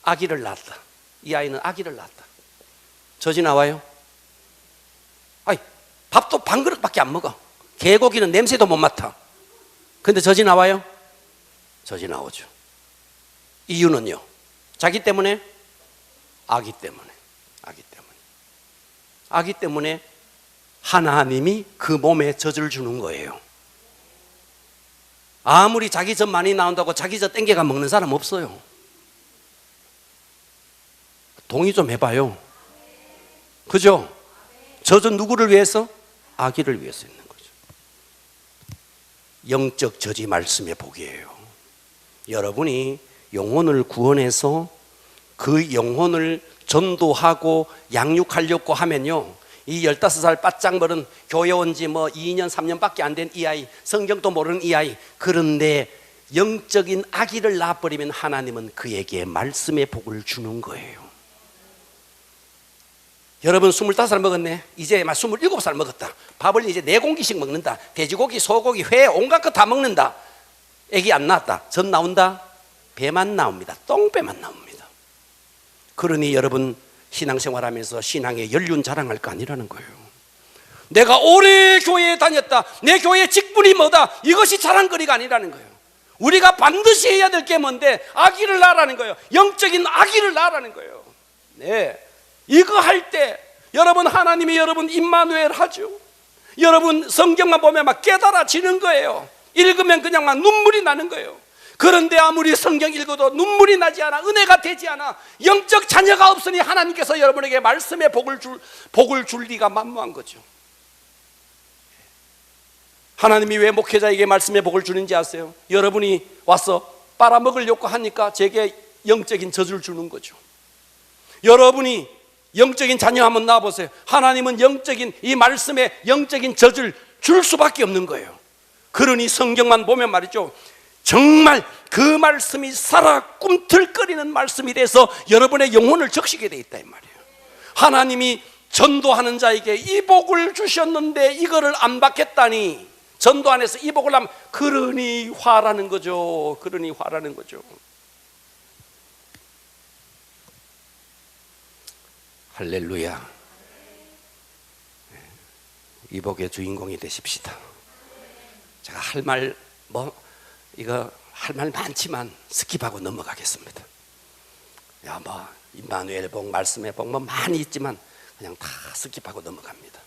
아기를 낳았다. 이 아이는 아기를 낳았다. 젖이 나와요? 아이, 밥도 반 그릇밖에 안 먹어. 개고기는 냄새도 못 맡아. 근데 젖이 나와요? 젖이 나오죠. 이유는요? 자기 때문에? 아기 때문에. 아기 때문에. 아기 때문에 하나님이 그 몸에 젖을 주는 거예요. 아무리 자기 젖 많이 나온다고 자기 젖 땡겨가 먹는 사람 없어요. 동의 좀 해봐요. 그죠? 젖은 누구를 위해서? 아기를 위해서 있는 거죠. 영적 젖이 말씀의 복이에요. 여러분이 영혼을 구원해서 그 영혼을 전도하고 양육하려고 하면요, 이 15살 바짝 머른 교회 온 지 2년 3년밖에 안 된 이 아이, 성경도 모르는 이 아이, 그런데 영적인 아기를 낳아버리면 하나님은 그에게 말씀의 복을 주는 거예요. 여러분 25살 먹었네. 이제 막 27살 먹었다. 밥을 이제 4공기씩 먹는다. 돼지고기, 소고기, 회 온갖 거 다 먹는다. 애기 안 낳았다. 젖 나온다? 배만 나옵니다. 똥배만 나옵니다. 그러니 여러분 신앙생활하면서 신앙의 연륜 자랑할 거 아니라는 거예요. 내가 오래 교회에 다녔다, 내 교회 직분이 뭐다, 이것이 자랑거리가 아니라는 거예요. 우리가 반드시 해야 될 게 뭔데? 아기를 낳으라는 거예요. 영적인 아기를 낳으라는 거예요. 네, 이거 할 때 여러분 하나님이 여러분 임마누엘 하죠. 여러분 성경만 보면 막 깨달아지는 거예요. 읽으면 그냥 막 눈물이 나는 거예요. 그런데 아무리 성경 읽어도 눈물이 나지 않아, 은혜가 되지 않아. 영적 자녀가 없으니 하나님께서 여러분에게 말씀의 복을 줄 리가 만무한 거죠. 하나님이 왜 목회자에게 말씀의 복을 주는지 아세요? 여러분이 와서 빨아먹으려고 하니까 제게 영적인 젖을 주는 거죠. 여러분이 영적인 자녀 한번 낳아보세요. 하나님은 영적인 이 말씀에 영적인 젖을 줄 수밖에 없는 거예요. 그러니 성경만 보면 말이죠, 정말 그 말씀이 살아 꿈틀거리는 말씀이 돼서 여러분의 영혼을 적시게 돼 있다 이 말이에요. 하나님이 전도하는 자에게 이 복을 주셨는데 이거를 안 받겠다니, 전도 안에서 이 복을 하면 그러니 화라는 거죠. 그러니 화라는 거죠. 할렐루야. 이 복의 주인공이 되십시다. 제가 할 말 많지만 스킵하고 넘어가겠습니다. 임마누엘 복, 말씀의 복 많이 있지만 그냥 다 스킵하고 넘어갑니다.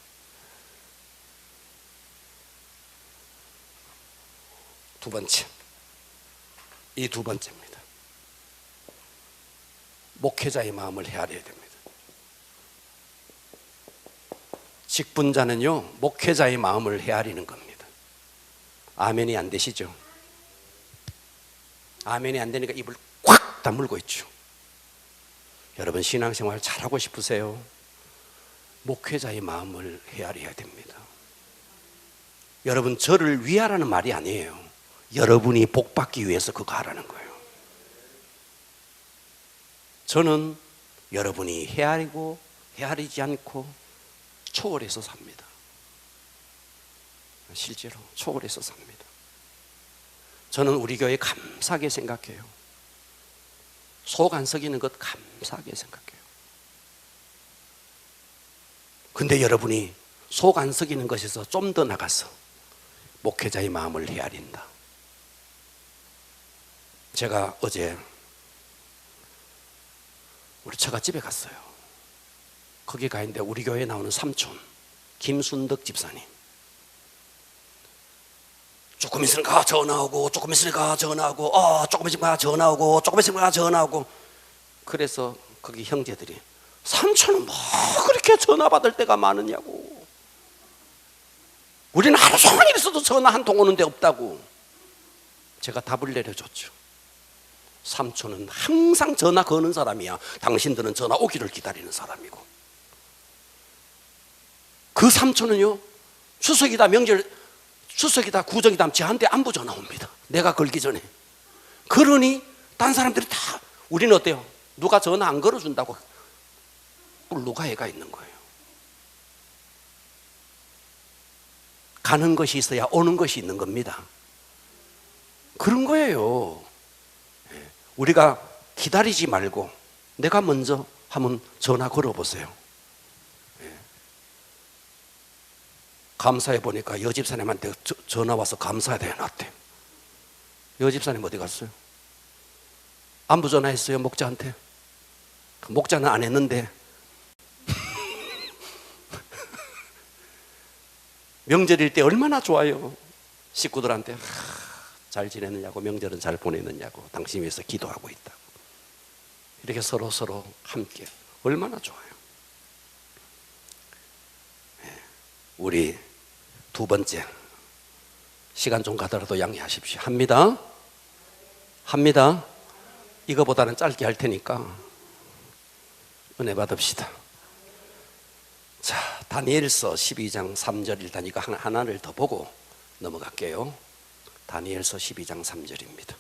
두 번째, 이 두 번째입니다. 목회자의 마음을 헤아려야 됩니다. 직분자는요, 목회자의 마음을 헤아리는 겁니다. 아멘이 안 되시죠? 아멘이 안 되니까 입을 꽉 다물고 있죠. 여러분 신앙생활 잘하고 싶으세요? 목회자의 마음을 헤아려야 됩니다. 여러분 저를 위하라는 말이 아니에요. 여러분이 복받기 위해서 그거 하라는 거예요. 저는 여러분이 헤아리지 않고 초월해서 삽니다. 실제로 초월해서 삽니다. 저는 우리 교회 감사하게 생각해요. 속 안 썩이는 것 감사하게 생각해요. 근데 여러분이 속 안 썩이는 것에서 좀 더 나가서 목회자의 마음을 헤아린다. 제가 어제 우리 처갓집에 갔어요. 거기 가 있는데 우리 교회에 나오는 삼촌 김순덕 집사님, 조금 있으니까 전화 오고, 조금 있으니까 전화 오고, 조금 있으니까 전화 오고, 조금 있으니까 전화 오고. 그래서 거기 형제들이, 삼촌은 뭐 그렇게 전화 받을 때가 많으냐고, 우리는 하루 종일 있어도 전화 한 통 오는데 없다고. 제가 답을 내려줬죠. 삼촌은 항상 전화 거는 사람이야. 당신들은 전화 오기를 기다리는 사람이고. 그 삼촌은요, 추석이다 명절, 추석이다 구정이다 저한테 안부 전화 옵니다. 내가 걸기 전에. 그러니 딴 사람들이 다, 우리는 어때요? 누가 전화 안 걸어준다고 뿔루가 애가 있는 거예요. 가는 것이 있어야 오는 것이 있는 겁니다. 그런 거예요. 우리가 기다리지 말고 내가 먼저 한번 전화 걸어보세요. 감사해 보니까 여집사님한테 전화 와서 감사해야 해놨대. 여집사님 어디 갔어요? 안부 전화했어요 목자한테. 목자는 안 했는데 명절일 때 얼마나 좋아요. 식구들한테 잘 지내느냐고, 명절은 잘 보내느냐고, 당신 위해서 기도하고 있다고. 이렇게 서로 함께 얼마나 좋아요. 우리 두 번째, 시간 좀 가더라도 양해하십시오. 합니다. 이거보다는 짧게 할 테니까 은혜 받읍시다. 자, 다니엘서 12장 3절, 일단 이거 하나를 더 보고 넘어갈게요. 다니엘서 12장 3절입니다.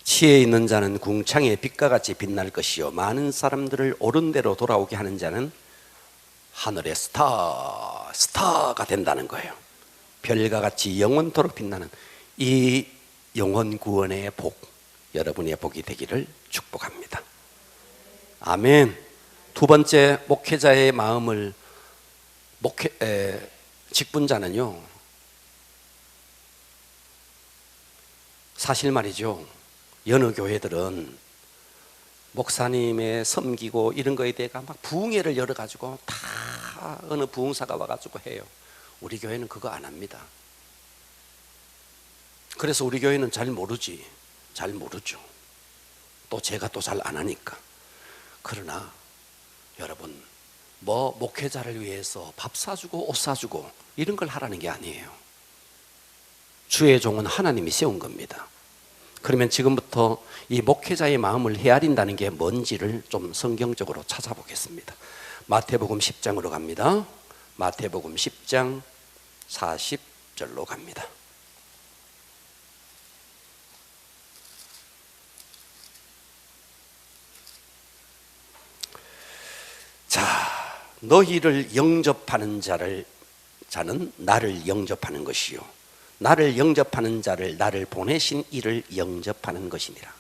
지혜 있는 자는 궁창의 빛과 같이 빛날 것이요, 많은 사람들을 옳은 대로 돌아오게 하는 자는 하늘의 스타가 된다는 거예요. 별과 같이 영원토록 빛나는 이 영원 구원의 복, 여러분의 복이 되기를 축복합니다. 아멘. 두 번째, 목회자의 마음을, 직분자는요, 사실 말이죠, 여느 교회들은 목사님의 섬기고 이런 거에 대해 막 부흥회를 열어가지고 다 어느 부흥사가 와가지고 해요. 우리 교회는 그거 안 합니다. 그래서 우리 교회는 잘 모르죠. 또 제가 또 잘 안 하니까. 그러나 여러분, 뭐 목회자를 위해서 밥 사주고 옷 사주고 이런 걸 하라는 게 아니에요. 주의 종은 하나님이 세운 겁니다. 그러면 지금부터 이 목회자의 마음을 헤아린다는 게 뭔지를 좀 성경적으로 찾아보겠습니다. 마태복음 10장으로 갑니다. 마태복음 10장 40절로 갑니다. 자, 너희를 영접하는 자는 나를 영접하는 것이요, 나를 영접하는 자를 나를 보내신 이를 영접하는 것이니라.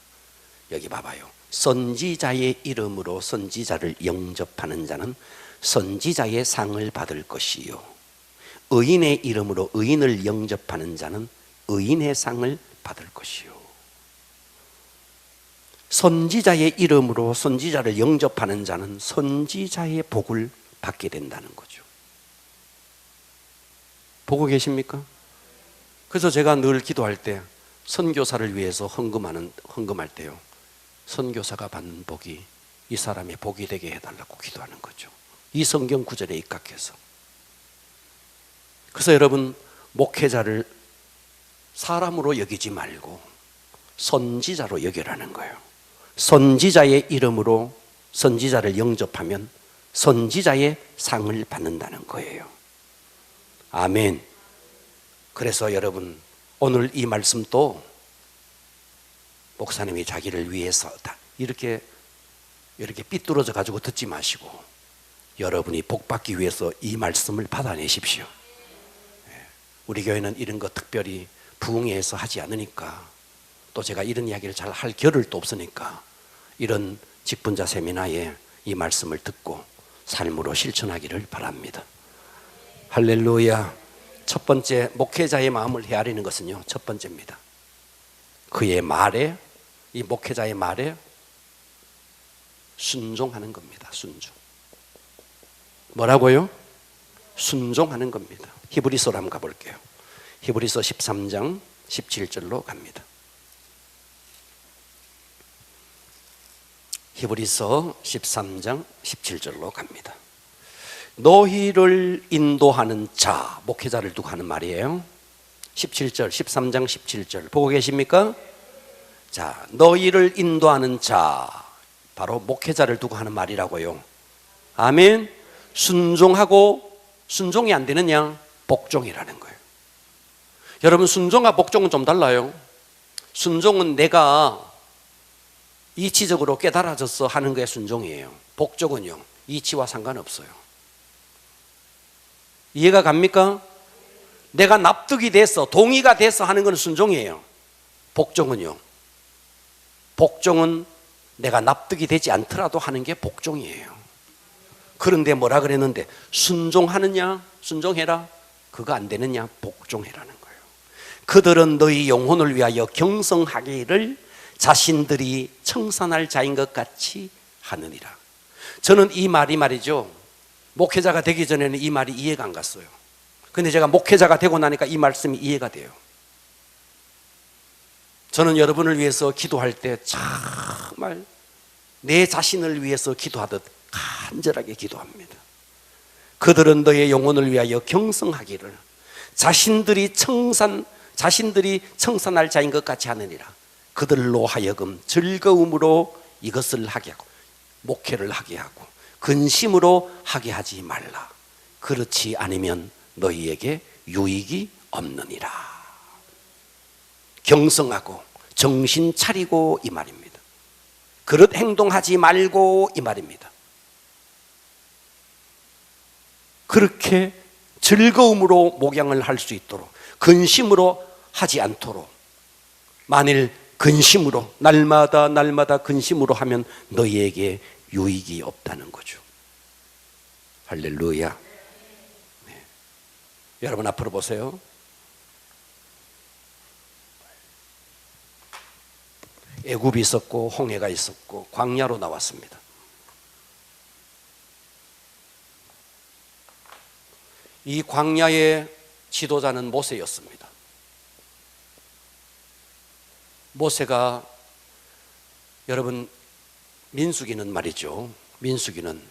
여기 봐봐요. 선지자의 이름으로 선지자를 영접하는 자는 선지자의 상을 받을 것이요, 의인의 이름으로 의인을 영접하는 자는 의인의 상을 받을 것이요. 선지자의 이름으로 선지자를 영접하는 자는 선지자의 복을 받게 된다는 거죠. 보고 계십니까? 그래서 제가 늘 기도할 때, 선교사를 위해서 헌금할 때요, 선교사가 받는 복이 이 사람의 복이 되게 해달라고 기도하는 거죠. 이 성경 구절에 입각해서. 그래서 여러분, 목회자를 사람으로 여기지 말고 선지자로 여기라는 거예요. 선지자의 이름으로 선지자를 영접하면 선지자의 상을 받는다는 거예요. 아멘. 그래서 여러분, 오늘 이 말씀도 목사님이 자기를 위해서 이렇게 삐뚤어져 가지고 듣지 마시고 여러분이 복받기 위해서 이 말씀을 받아내십시오. 우리 교회는 이런 거 특별히 부흥회에서 하지 않으니까, 또 제가 이런 이야기를 잘 할 겨를도 없으니까 이런 직분자 세미나에 이 말씀을 듣고 삶으로 실천하기를 바랍니다. 할렐루야. 첫 번째, 목회자의 마음을 헤아리는 것은요, 첫 번째입니다. 그의 말에, 이 목회자의 말에 순종하는 겁니다. 순종. 뭐라고요? 순종하는 겁니다. 히브리서로 한번 가볼게요. 히브리서 13장 17절로 갑니다. 히브리서 13장 17절로 갑니다. 너희를 인도하는 자, 목회자를 두고 하는 말이에요. 17절, 13장 17절 보고 계십니까? 자, 너희를 인도하는 자, 바로 목회자를 두고 하는 말이라고요. 아멘. 순종하고, 순종이 안 되느냐? 복종이라는 거예요. 여러분, 순종과 복종은 좀 달라요. 순종은 내가 이치적으로 깨달아져서 하는 게 순종이에요. 복종은요, 이치와 상관없어요. 이해가 갑니까? 내가 납득이 돼서, 동의가 돼서 하는 건 순종이에요. 복종은요, 복종은 내가 납득이 되지 않더라도 하는 게 복종이에요. 그런데 뭐라 그랬는데, 순종하느냐? 순종해라. 그거 안 되느냐? 복종해라는 거예요. 그들은 너희 영혼을 위하여 경성하기를 자신들이 청산할 자인 것 같이 하느니라. 저는 이 말이 말이죠, 목회자가 되기 전에는 이 말이 이해가 안 갔어요. 근데 제가 목회자가 되고 나니까 이 말씀이 이해가 돼요. 저는 여러분을 위해서 기도할 때 정말 내 자신을 위해서 기도하듯 간절하게 기도합니다. 그들은 너의 영혼을 위하여 경성하기를 자신들이 청산할 자인 것 같이 하느니라. 그들로 하여금 즐거움으로 이것을 하게 하고, 목회를 하게 하고, 근심으로 하게 하지 말라. 그렇지 않으면 너희에게 유익이 없느니라. 경성하고 정신 차리고 이 말입니다. 그릇 행동하지 말고 이 말입니다. 그렇게 즐거움으로 목양을 할 수 있도록, 근심으로 하지 않도록. 만일 근심으로, 날마다 근심으로 하면 너희에게 유익이 없다는 거죠. 할렐루야. 네. 여러분 앞으로 보세요. 애굽이 있었고 홍해가 있었고 광야로 나왔습니다. 이 광야의 지도자는 모세였습니다. 모세가, 여러분, 민수기는 말이죠, 민수기는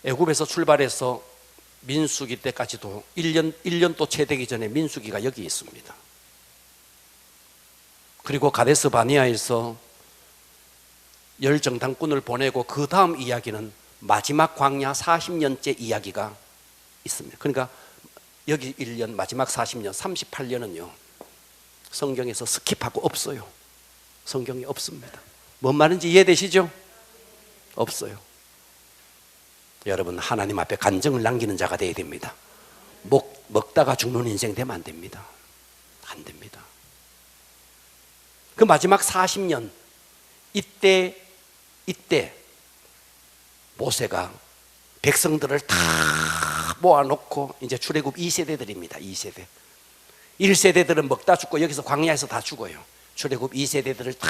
애굽에서 출발해서 민수기 때까지도 1년도 채 되기 전에 민수기가 여기 있습니다. 그리고 가데스 바니아에서 열 정탐꾼을 보내고 그 다음 이야기는 마지막 광야 40년째 이야기가 있습니다. 그러니까 여기 1년, 마지막 40년, 38년은요 성경에서 스킵하고 없어요. 성경에 없습니다. 뭔 말인지 이해되시죠? 없어요. 여러분, 하나님 앞에 간증을 남기는 자가 되어야 됩니다. 먹다가 죽는 인생 되면 안 됩니다. 안 됩니다. 그 마지막 40년, 이때 모세가 백성들을 다 모아놓고, 이제 출애굽 2세대들입니다. 2세대. 1세대들은 먹다 죽고 여기서 광야에서 다 죽어요. 출애굽 2세대들을 다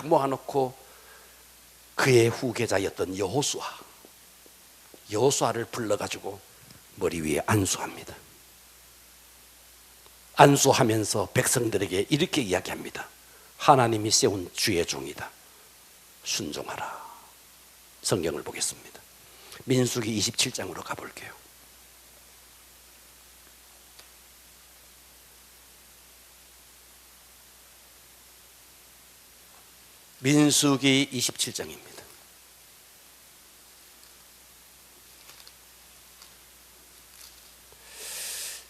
모아놓고 그의 후계자였던 여호수아를 불러가지고 머리 위에 안수합니다. 안수하면서 백성들에게 이렇게 이야기합니다. 하나님이 세운 주의 종이다. 순종하라. 성경을 보겠습니다. 민수기 27장으로 가볼게요. 민수기 27장입니다.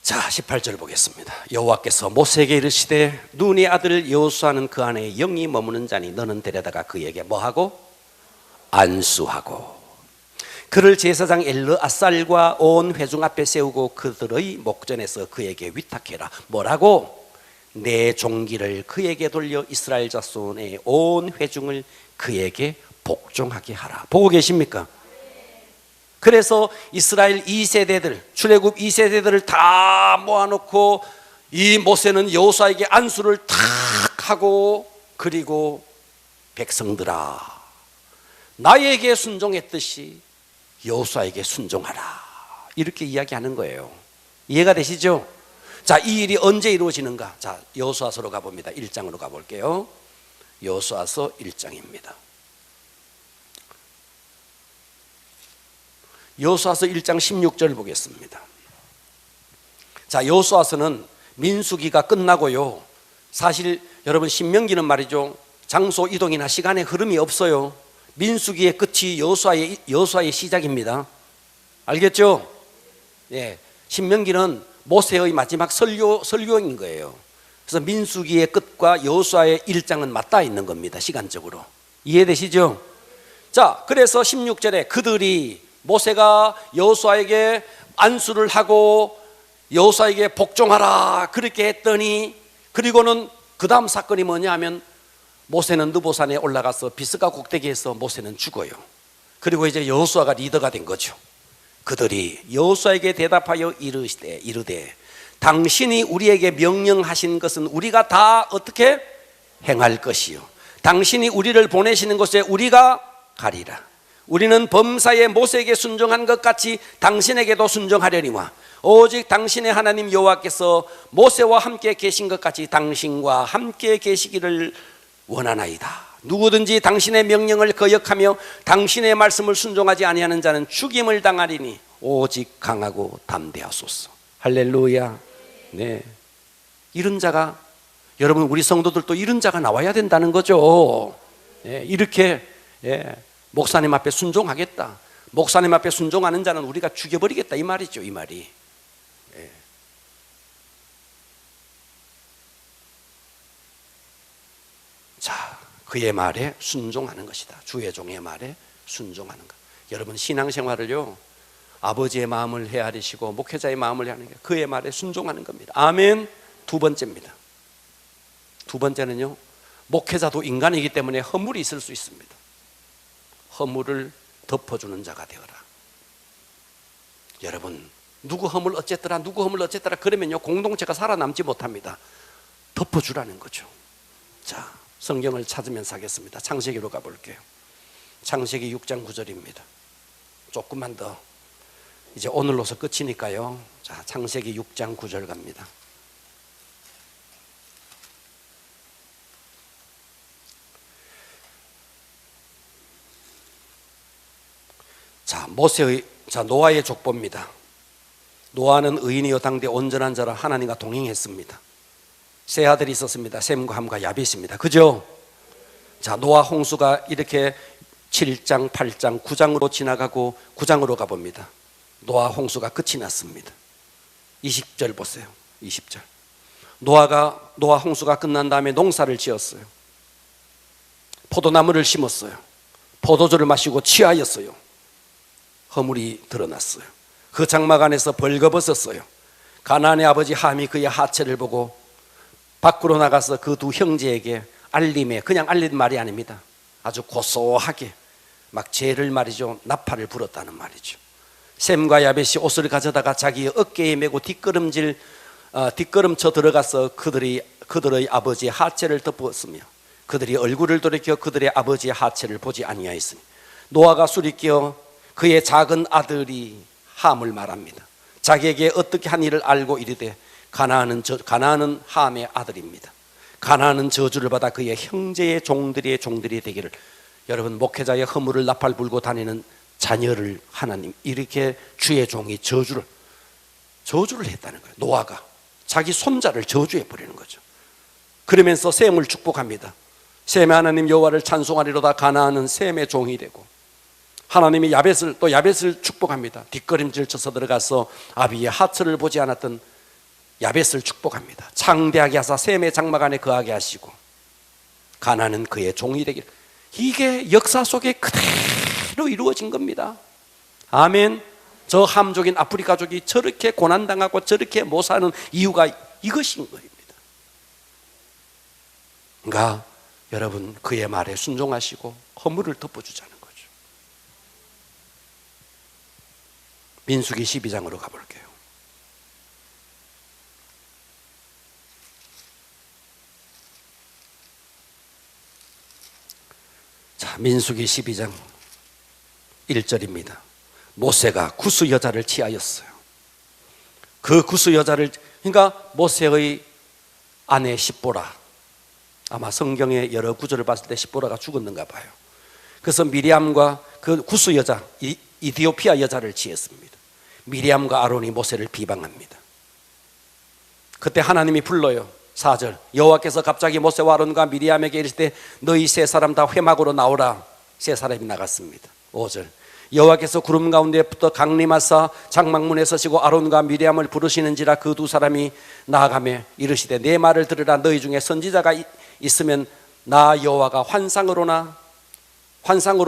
자, 18절 보겠습니다. 여호와께서 모세에게 이르시되 눈의 아들 여호수아는 그 안에 영이 머무는 자니 너는 데려다가 그에게 뭐하고? 안수하고 그를 제사장 엘르아살과 온 회중 앞에 세우고 그들의 목전에서 그에게 위탁해라. 뭐라고? 내 종기를 그에게 돌려 이스라엘 자손의 온 회중을 그에게 복종하게 하라. 보고 계십니까? 그래서 이스라엘 2세대들, 출애굽 2세대들을 다 모아놓고 이 모세는 여호수아에게 안수를 탁 하고, 그리고 백성들아, 나에게 순종했듯이 여호수아에게 순종하라, 이렇게 이야기하는 거예요. 이해가 되시죠? 자, 이 일이 언제 이루어지는가? 자, 여호수아서로 가봅니다. 1장으로 가볼게요. 여호수아서 1장입니다. 여호수아서 1장 16절 보겠습니다. 자, 여호수아서는 민수기가 끝나고요, 사실 여러분 신명기는 말이죠, 장소 이동이나 시간의 흐름이 없어요. 민수기의 끝이 여호수아의 시작입니다. 알겠죠? 예, 신명기는 모세의 마지막 설교인 거예요. 그래서 민수기의 끝과 여호수아의 1장은 맞닿아 있는 겁니다, 시간적으로. 이해되시죠? 자, 그래서 16절에 그들이, 모세가 여호수아에게 안수를 하고 여호수아에게 복종하라 그렇게 했더니, 그리고는 그 다음 사건이 뭐냐 하면, 모세는 느보산에 올라가서 비스가 꼭대기에서 모세는 죽어요. 그리고 이제 여호수아가 리더가 된 거죠. 그들이 여호수아에게 대답하여 이르되 당신이 우리에게 명령하신 것은 우리가 다 어떻게 행할 것이요, 당신이 우리를 보내시는 곳에 우리가 가리라. 우리는 범사에 모세에게 순종한 것 같이 당신에게도 순종하려니와 오직 당신의 하나님 여호와께서 모세와 함께 계신 것 같이 당신과 함께 계시기를 원하나이다. 누구든지 당신의 명령을 거역하며 당신의 말씀을 순종하지 아니하는 자는 죽임을 당하리니 오직 강하고 담대하소서. 할렐루야. 네, 이런 자가, 여러분 우리 성도들도 이런 자가 나와야 된다는 거죠. 네, 이렇게 목사님 앞에 순종하겠다, 목사님 앞에 순종하는 자는 우리가 죽여버리겠다, 이 말이죠, 이 말이. 자, 그의 말에 순종하는 것이다. 주의 종의 말에 순종하는 것. 여러분 신앙생활을요, 아버지의 마음을 헤아리시고 목회자의 마음을 헤아리는 게 그의 말에 순종하는 겁니다. 아멘. 두 번째입니다. 두 번째는요, 목회자도 인간이기 때문에 허물이 있을 수 있습니다. 허물을 덮어주는 자가 되어라. 여러분, 누구 허물 어쨌더라, 누구 허물 어쨌더라 그러면요, 공동체가 살아남지 못합니다. 덮어주라는 거죠. 자, 성경을 찾으면서 하겠습니다. 창세기로 가볼게요. 창세기 6장 9절입니다. 조금만 더, 이제 오늘로서 끝이니까요. 자, 창세기 6장 9절 갑니다. 자, 노아의 족보입니다. 노아는 의인이요 당대 온전한 자라 하나님과 동행했습니다. 세 아들이 있었습니다. 셈과 함과 야벳입니다. 그죠? 자, 노아 홍수가 이렇게 7장, 8장, 9장으로 지나가고 9장으로 가봅니다. 노아 홍수가 끝이 났습니다. 20절 보세요. 20절. 노아 홍수가 끝난 다음에 농사를 지었어요. 포도나무를 심었어요. 포도주를 마시고 취하였어요. 허물이 드러났어요. 그 장막 안에서 벌거벗었어요. 가나안의 아버지 함이 그의 하체를 보고 밖으로 나가서 그 두 형제에게 알림에, 그냥 알린 말이 아닙니다. 아주 고소하게 막 죄를 말이죠, 나팔을 불었다는 말이죠. 셈과 야벳이 옷을 가져다가 자기의 어깨에 메고 뒷걸음쳐 들어가서 그들의 아버지의 하체를 덮었으며 그들이 얼굴을 돌이켜 그들의 아버지의 하체를 보지 아니하였으니 노아가 수리끼어 그의 작은 아들이 함을 말합니다. 자기에게 어떻게 한 일을 알고 이르되 가나안은 함의 아들입니다. 가나안은 저주를 받아 그의 형제의 종들이 되기를. 여러분, 목회자의 허물을 나팔 불고 다니는 자녀를 하나님 이렇게 주의 종이 저주를 했다는 거예요. 노아가 자기 손자를 저주해 버리는 거죠. 그러면서 셈을 축복합니다. 셈의 하나님 여호와를 찬송하리로다. 가나안은 셈의 종이 되고, 하나님이 야벳을 축복합니다. 뒷걸음질 쳐서 들어가서 아비의 하체를 보지 않았던 야벳을 축복합니다. 창대하게 하사 셈의 장막 안에 거하게 하시고 가나안은 그의 종이 되길. 이게 역사 속에 그대로 이루어진 겁니다. 아멘. 저 함족인 아프리카족이 저렇게 고난당하고 저렇게 못 사는 이유가 이것인 겁니다. 그러니까 여러분, 그의 말에 순종하시고 허물을 덮어주자는 거죠. 민수기 12장으로 가볼게요. 자, 민수기 12장 1절입니다. 모세가 구스 여자를 취하였어요. 그 구스 여자를, 그러니까 모세의 아내 십보라, 아마 성경의 여러 구절을 봤을 때 십보라가 죽었는가 봐요. 그래서 미리암과 그 구스 여자, 이디오피아 여자를 취했습니다. 미리암과 아론이 모세를 비방합니다. 그때 하나님이 불러요. 4절, 여호와께서 갑자기 모세와 아론과 미리암에게 이르시되 너희 세 사람 다 회막으로 나오라. 세 사람이 나갔습니다. 5절, 여호와께서 구름 가운데부터 강림하사 장막문에 서시고 아론과 미리암을 부르시는지라 그 두 사람이 나아가며 이르시되 내 말을 들으라. 너희 중에 선지자가 있으면 나 여호와가 환상으로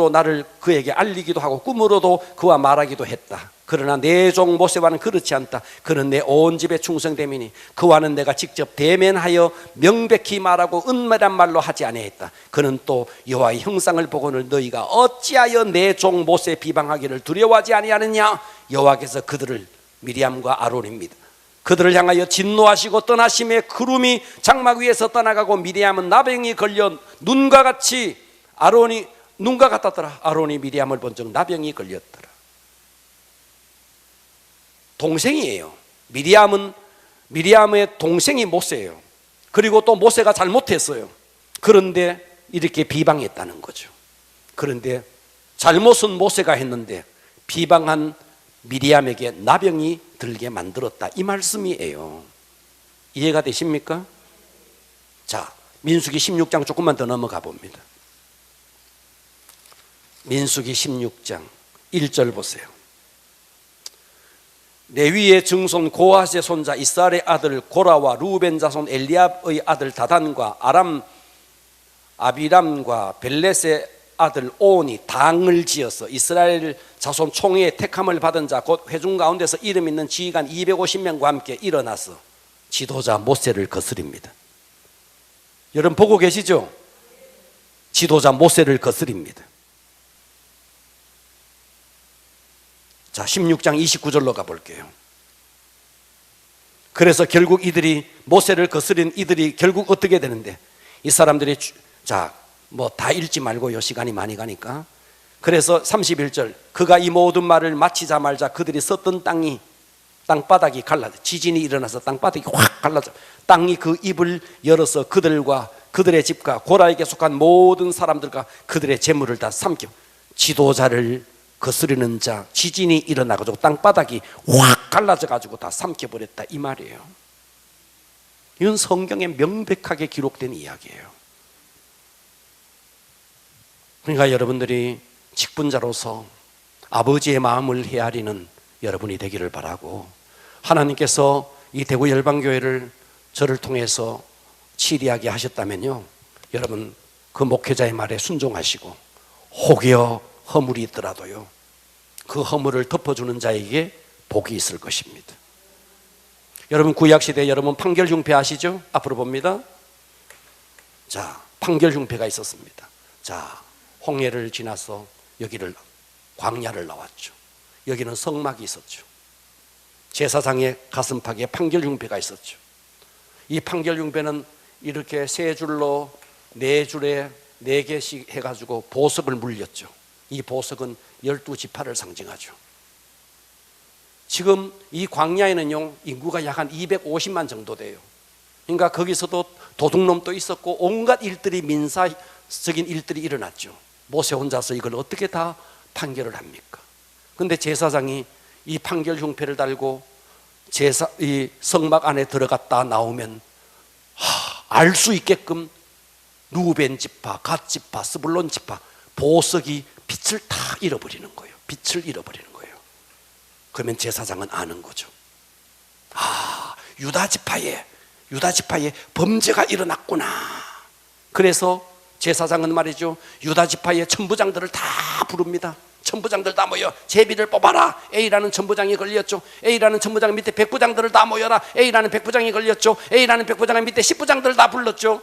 나를 그에게 알리기도 하고 꿈으로도 그와 말하기도 했다. 그러나 내 종 모세와는 그렇지 않다. 그는 내 온 집에 충성됨이니 그와는 내가 직접 대면하여 명백히 말하고 은밀한 말로 하지 아니했다. 그는 또 여호와의 형상을 보고는 너희가 어찌하여 내 종 모세 비방하기를 두려워하지 아니하느냐. 여호와께서 그들을, 미리암과 아론입니다, 그들을 향하여 진노하시고 떠나심에 구름이 장막 위에서 떠나가고 미리암은 나병이 걸려 눈과 같이, 아론이 눈과 같았더라. 아론이 미리암을 본 적 나병이 걸렸더라. 동생이에요. 미리암의 동생이 모세예요. 그리고 또 모세가 잘못했어요. 그런데 이렇게 비방했다는 거죠. 그런데 잘못은 모세가 했는데 비방한 미리암에게 나병이 들게 만들었다, 이 말씀이에요. 이해가 되십니까? 자, 민수기 16장 조금만 더 넘어가 봅니다. 민수기 16장 1절 보세요. 레위의 증손 고핫의 손자 이스라엘의 아들 고라와 루벤 자손 엘리압의 아들 다단과 아비람과 벨렛의 아들 오온이 당을 지어서 이스라엘 자손 총회의 택함을 받은 자 곧 회중 가운데서 이름 있는 지휘관 250명과 함께 일어나서 지도자 모세를 거스립니다. 여러분 보고 계시죠? 지도자 모세를 거스립니다. 자, 16장 29절로 가볼게요. 그래서 결국 이들이, 모세를 거스린 이들이 결국 어떻게 되는데, 이 사람들이, 자, 뭐 다 읽지 말고요, 시간이 많이 가니까. 그래서 31절, 그가 이 모든 말을 마치자 말자 그들이 섰던 땅바닥이 갈라져, 지진이 일어나서 땅바닥이 확 갈라져, 땅이 그 입을 열어서 그들과 그들의 집과 고라에게 속한 모든 사람들과 그들의 재물을 다 삼켜, 지도자를 거스르는 자, 지진이 일어나가지고 땅바닥이 확 갈라져가지고 다 삼켜버렸다, 이 말이에요. 이건 성경에 명백하게 기록된 이야기예요. 그러니까 여러분들이 직분자로서 아버지의 마음을 헤아리는 여러분이 되기를 바라고, 하나님께서 이 대구 열방교회를 저를 통해서 치리하게 하셨다면요, 여러분 그 목회자의 말에 순종하시고 혹여 허물이 있더라도요, 그 허물을 덮어주는 자에게 복이 있을 것입니다. 여러분 구약시대 여러분 판결흉패 아시죠? 앞으로 봅니다. 자, 판결흉패가 있었습니다. 자, 홍해를 지나서 여기를 광야를 나왔죠. 여기는 성막이 있었죠. 제사장의 가슴팍에 판결흉패가 있었죠. 이 판결흉패는 이렇게 세 줄로 네 줄에 네 개씩 해가지고 보석을 물렸죠. 이 보석은 12지파를 상징하죠. 지금 이 광야에는요, 인구가 약 한 250만 정도 돼요. 그러니까 거기서도 도둑놈도 있었고 온갖 일들이, 민사적인 일들이 일어났죠. 모세 혼자서 이걸 어떻게 다 판결을 합니까? 그런데 제사장이 이 판결 흉패를 달고 이 성막 안에 들어갔다 나오면 알 수 있게끔 루벤 지파, 갓 지파, 스불론 지파 보석이 빛을 다 잃어버리는 거예요. 빛을 잃어버리는 거예요. 그러면 제사장은 아는 거죠. 아, 유다 지파에 범죄가 일어났구나. 그래서 제사장은 말이죠, 유다 지파의 천부장들을 다 부릅니다. 천부장들 다 모여 제비를 뽑아라. A라는 천부장이 걸렸죠. A라는 천부장 밑에 백부장들을 다 모여라. A라는 백부장이 걸렸죠. A라는 백부장 밑에 십부장들을 다 불렀죠.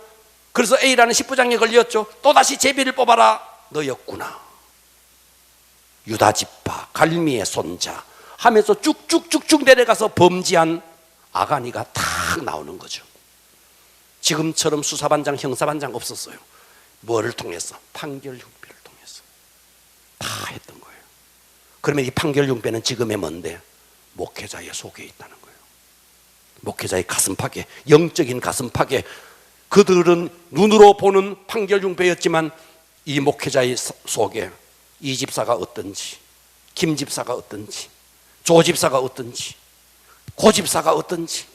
그래서 A라는 십부장이 걸렸죠. 또다시 제비를 뽑아라. 너였구나. 유다 지파 갈미의 손자 하면서 쭉쭉쭉쭉 내려가서 범죄한 아가니가 탁 나오는 거죠. 지금처럼 수사반장, 형사반장 없었어요. 뭐를 통해서? 판결융배를 통해서 다 했던 거예요. 그러면 이 판결융배는 지금의 뭔데? 목회자의 속에 있다는 거예요. 목회자의 가슴팍에, 영적인 가슴팍에. 그들은 눈으로 보는 판결융배였지만 이 목회자의 속에 이 집사가 어떤지, 김 집사가 어떤지, 조 집사가 어떤지, 고 집사가 어떤지,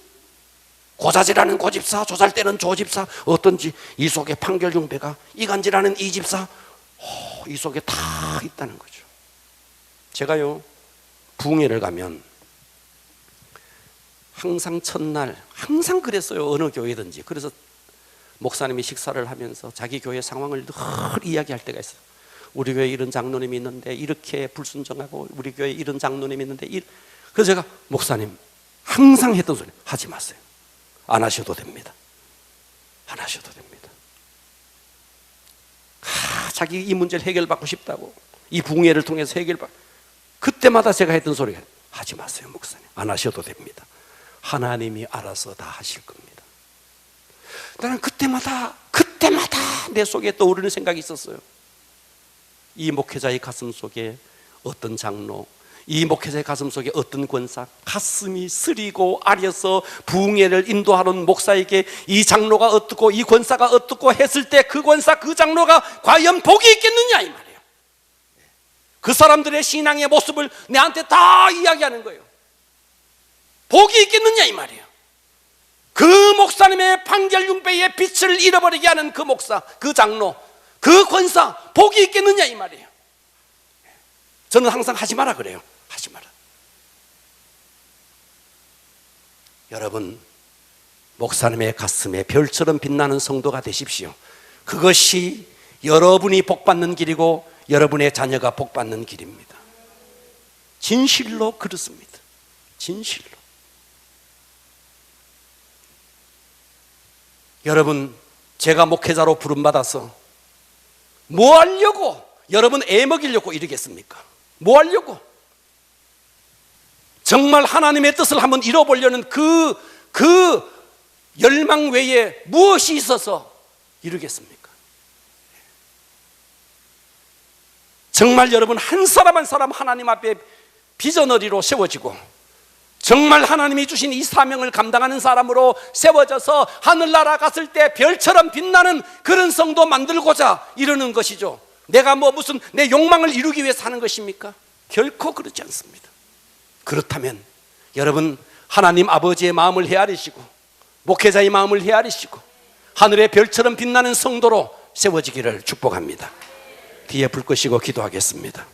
고자질하는 고 집사, 조잘때는 조 집사 어떤지, 이 속에 판결융배가, 이간질하는 이 집사, 이 속에 다 있다는 거죠. 제가요, 부흥회를 가면 항상 첫날, 항상 그랬어요. 어느 교회든지. 그래서 목사님이 식사를 하면서 자기 교회 상황을 늘 이야기할 때가 있어요. 우리 교회에 이런 장로님이 있는데 이렇게 불순종하고, 우리 교회에 이런 장로님이 있는데 그래서 제가 목사님 항상 했던 소리, 하지 마세요. 안 하셔도 됩니다. 안 하셔도 됩니다. 자기 이 문제를 해결받고 싶다고, 이 부흥회를 통해서 해결받고, 그때마다 제가 했던 소리가, 하지 마세요 목사님. 안 하셔도 됩니다. 하나님이 알아서 다 하실 겁니다. 나는 그때마다 내 속에 떠오르는 생각이 있었어요. 이 목회자의 가슴 속에 어떤 장로, 이 목회자의 가슴 속에 어떤 권사, 가슴이 쓰리고 아려서 부흥회를 인도하는 목사에게 이 장로가 어떻고 이 권사가 어떻고 했을 때 그 권사, 그 장로가 과연 복이 있겠느냐 이 말이에요. 그 사람들의 신앙의 모습을 내한테 다 이야기하는 거예요. 복이 있겠느냐 이 말이에요. 그 목사님의 판결융배의 빛을 잃어버리게 하는 그 목사, 그 장로, 그 권사, 복이 있겠느냐 이 말이에요. 저는 항상 하지 마라 그래요. 하지 마라. 여러분, 목사님의 가슴에 별처럼 빛나는 성도가 되십시오. 그것이 여러분이 복받는 길이고 여러분의 자녀가 복받는 길입니다. 진실로 그렇습니다. 진실로. 여러분, 제가 목회자로 부름받아서 뭐 하려고 여러분 애 먹이려고 이러겠습니까? 뭐 하려고? 정말 하나님의 뜻을 한번 이뤄보려는 그 열망 외에 무엇이 있어서 이루겠습니까? 정말 여러분 한 사람 한 사람 하나님 앞에 비전어리로 세워지고, 정말 하나님이 주신 이 사명을 감당하는 사람으로 세워져서 하늘나라 갔을 때 별처럼 빛나는 그런 성도 만들고자 이러는 것이죠. 내가 무슨 내 욕망을 이루기 위해서 하는 것입니까? 결코 그렇지 않습니다. 그렇다면 여러분, 하나님 아버지의 마음을 헤아리시고 목회자의 마음을 헤아리시고 하늘의 별처럼 빛나는 성도로 세워지기를 축복합니다. 뒤에 불 끄시고 기도하겠습니다.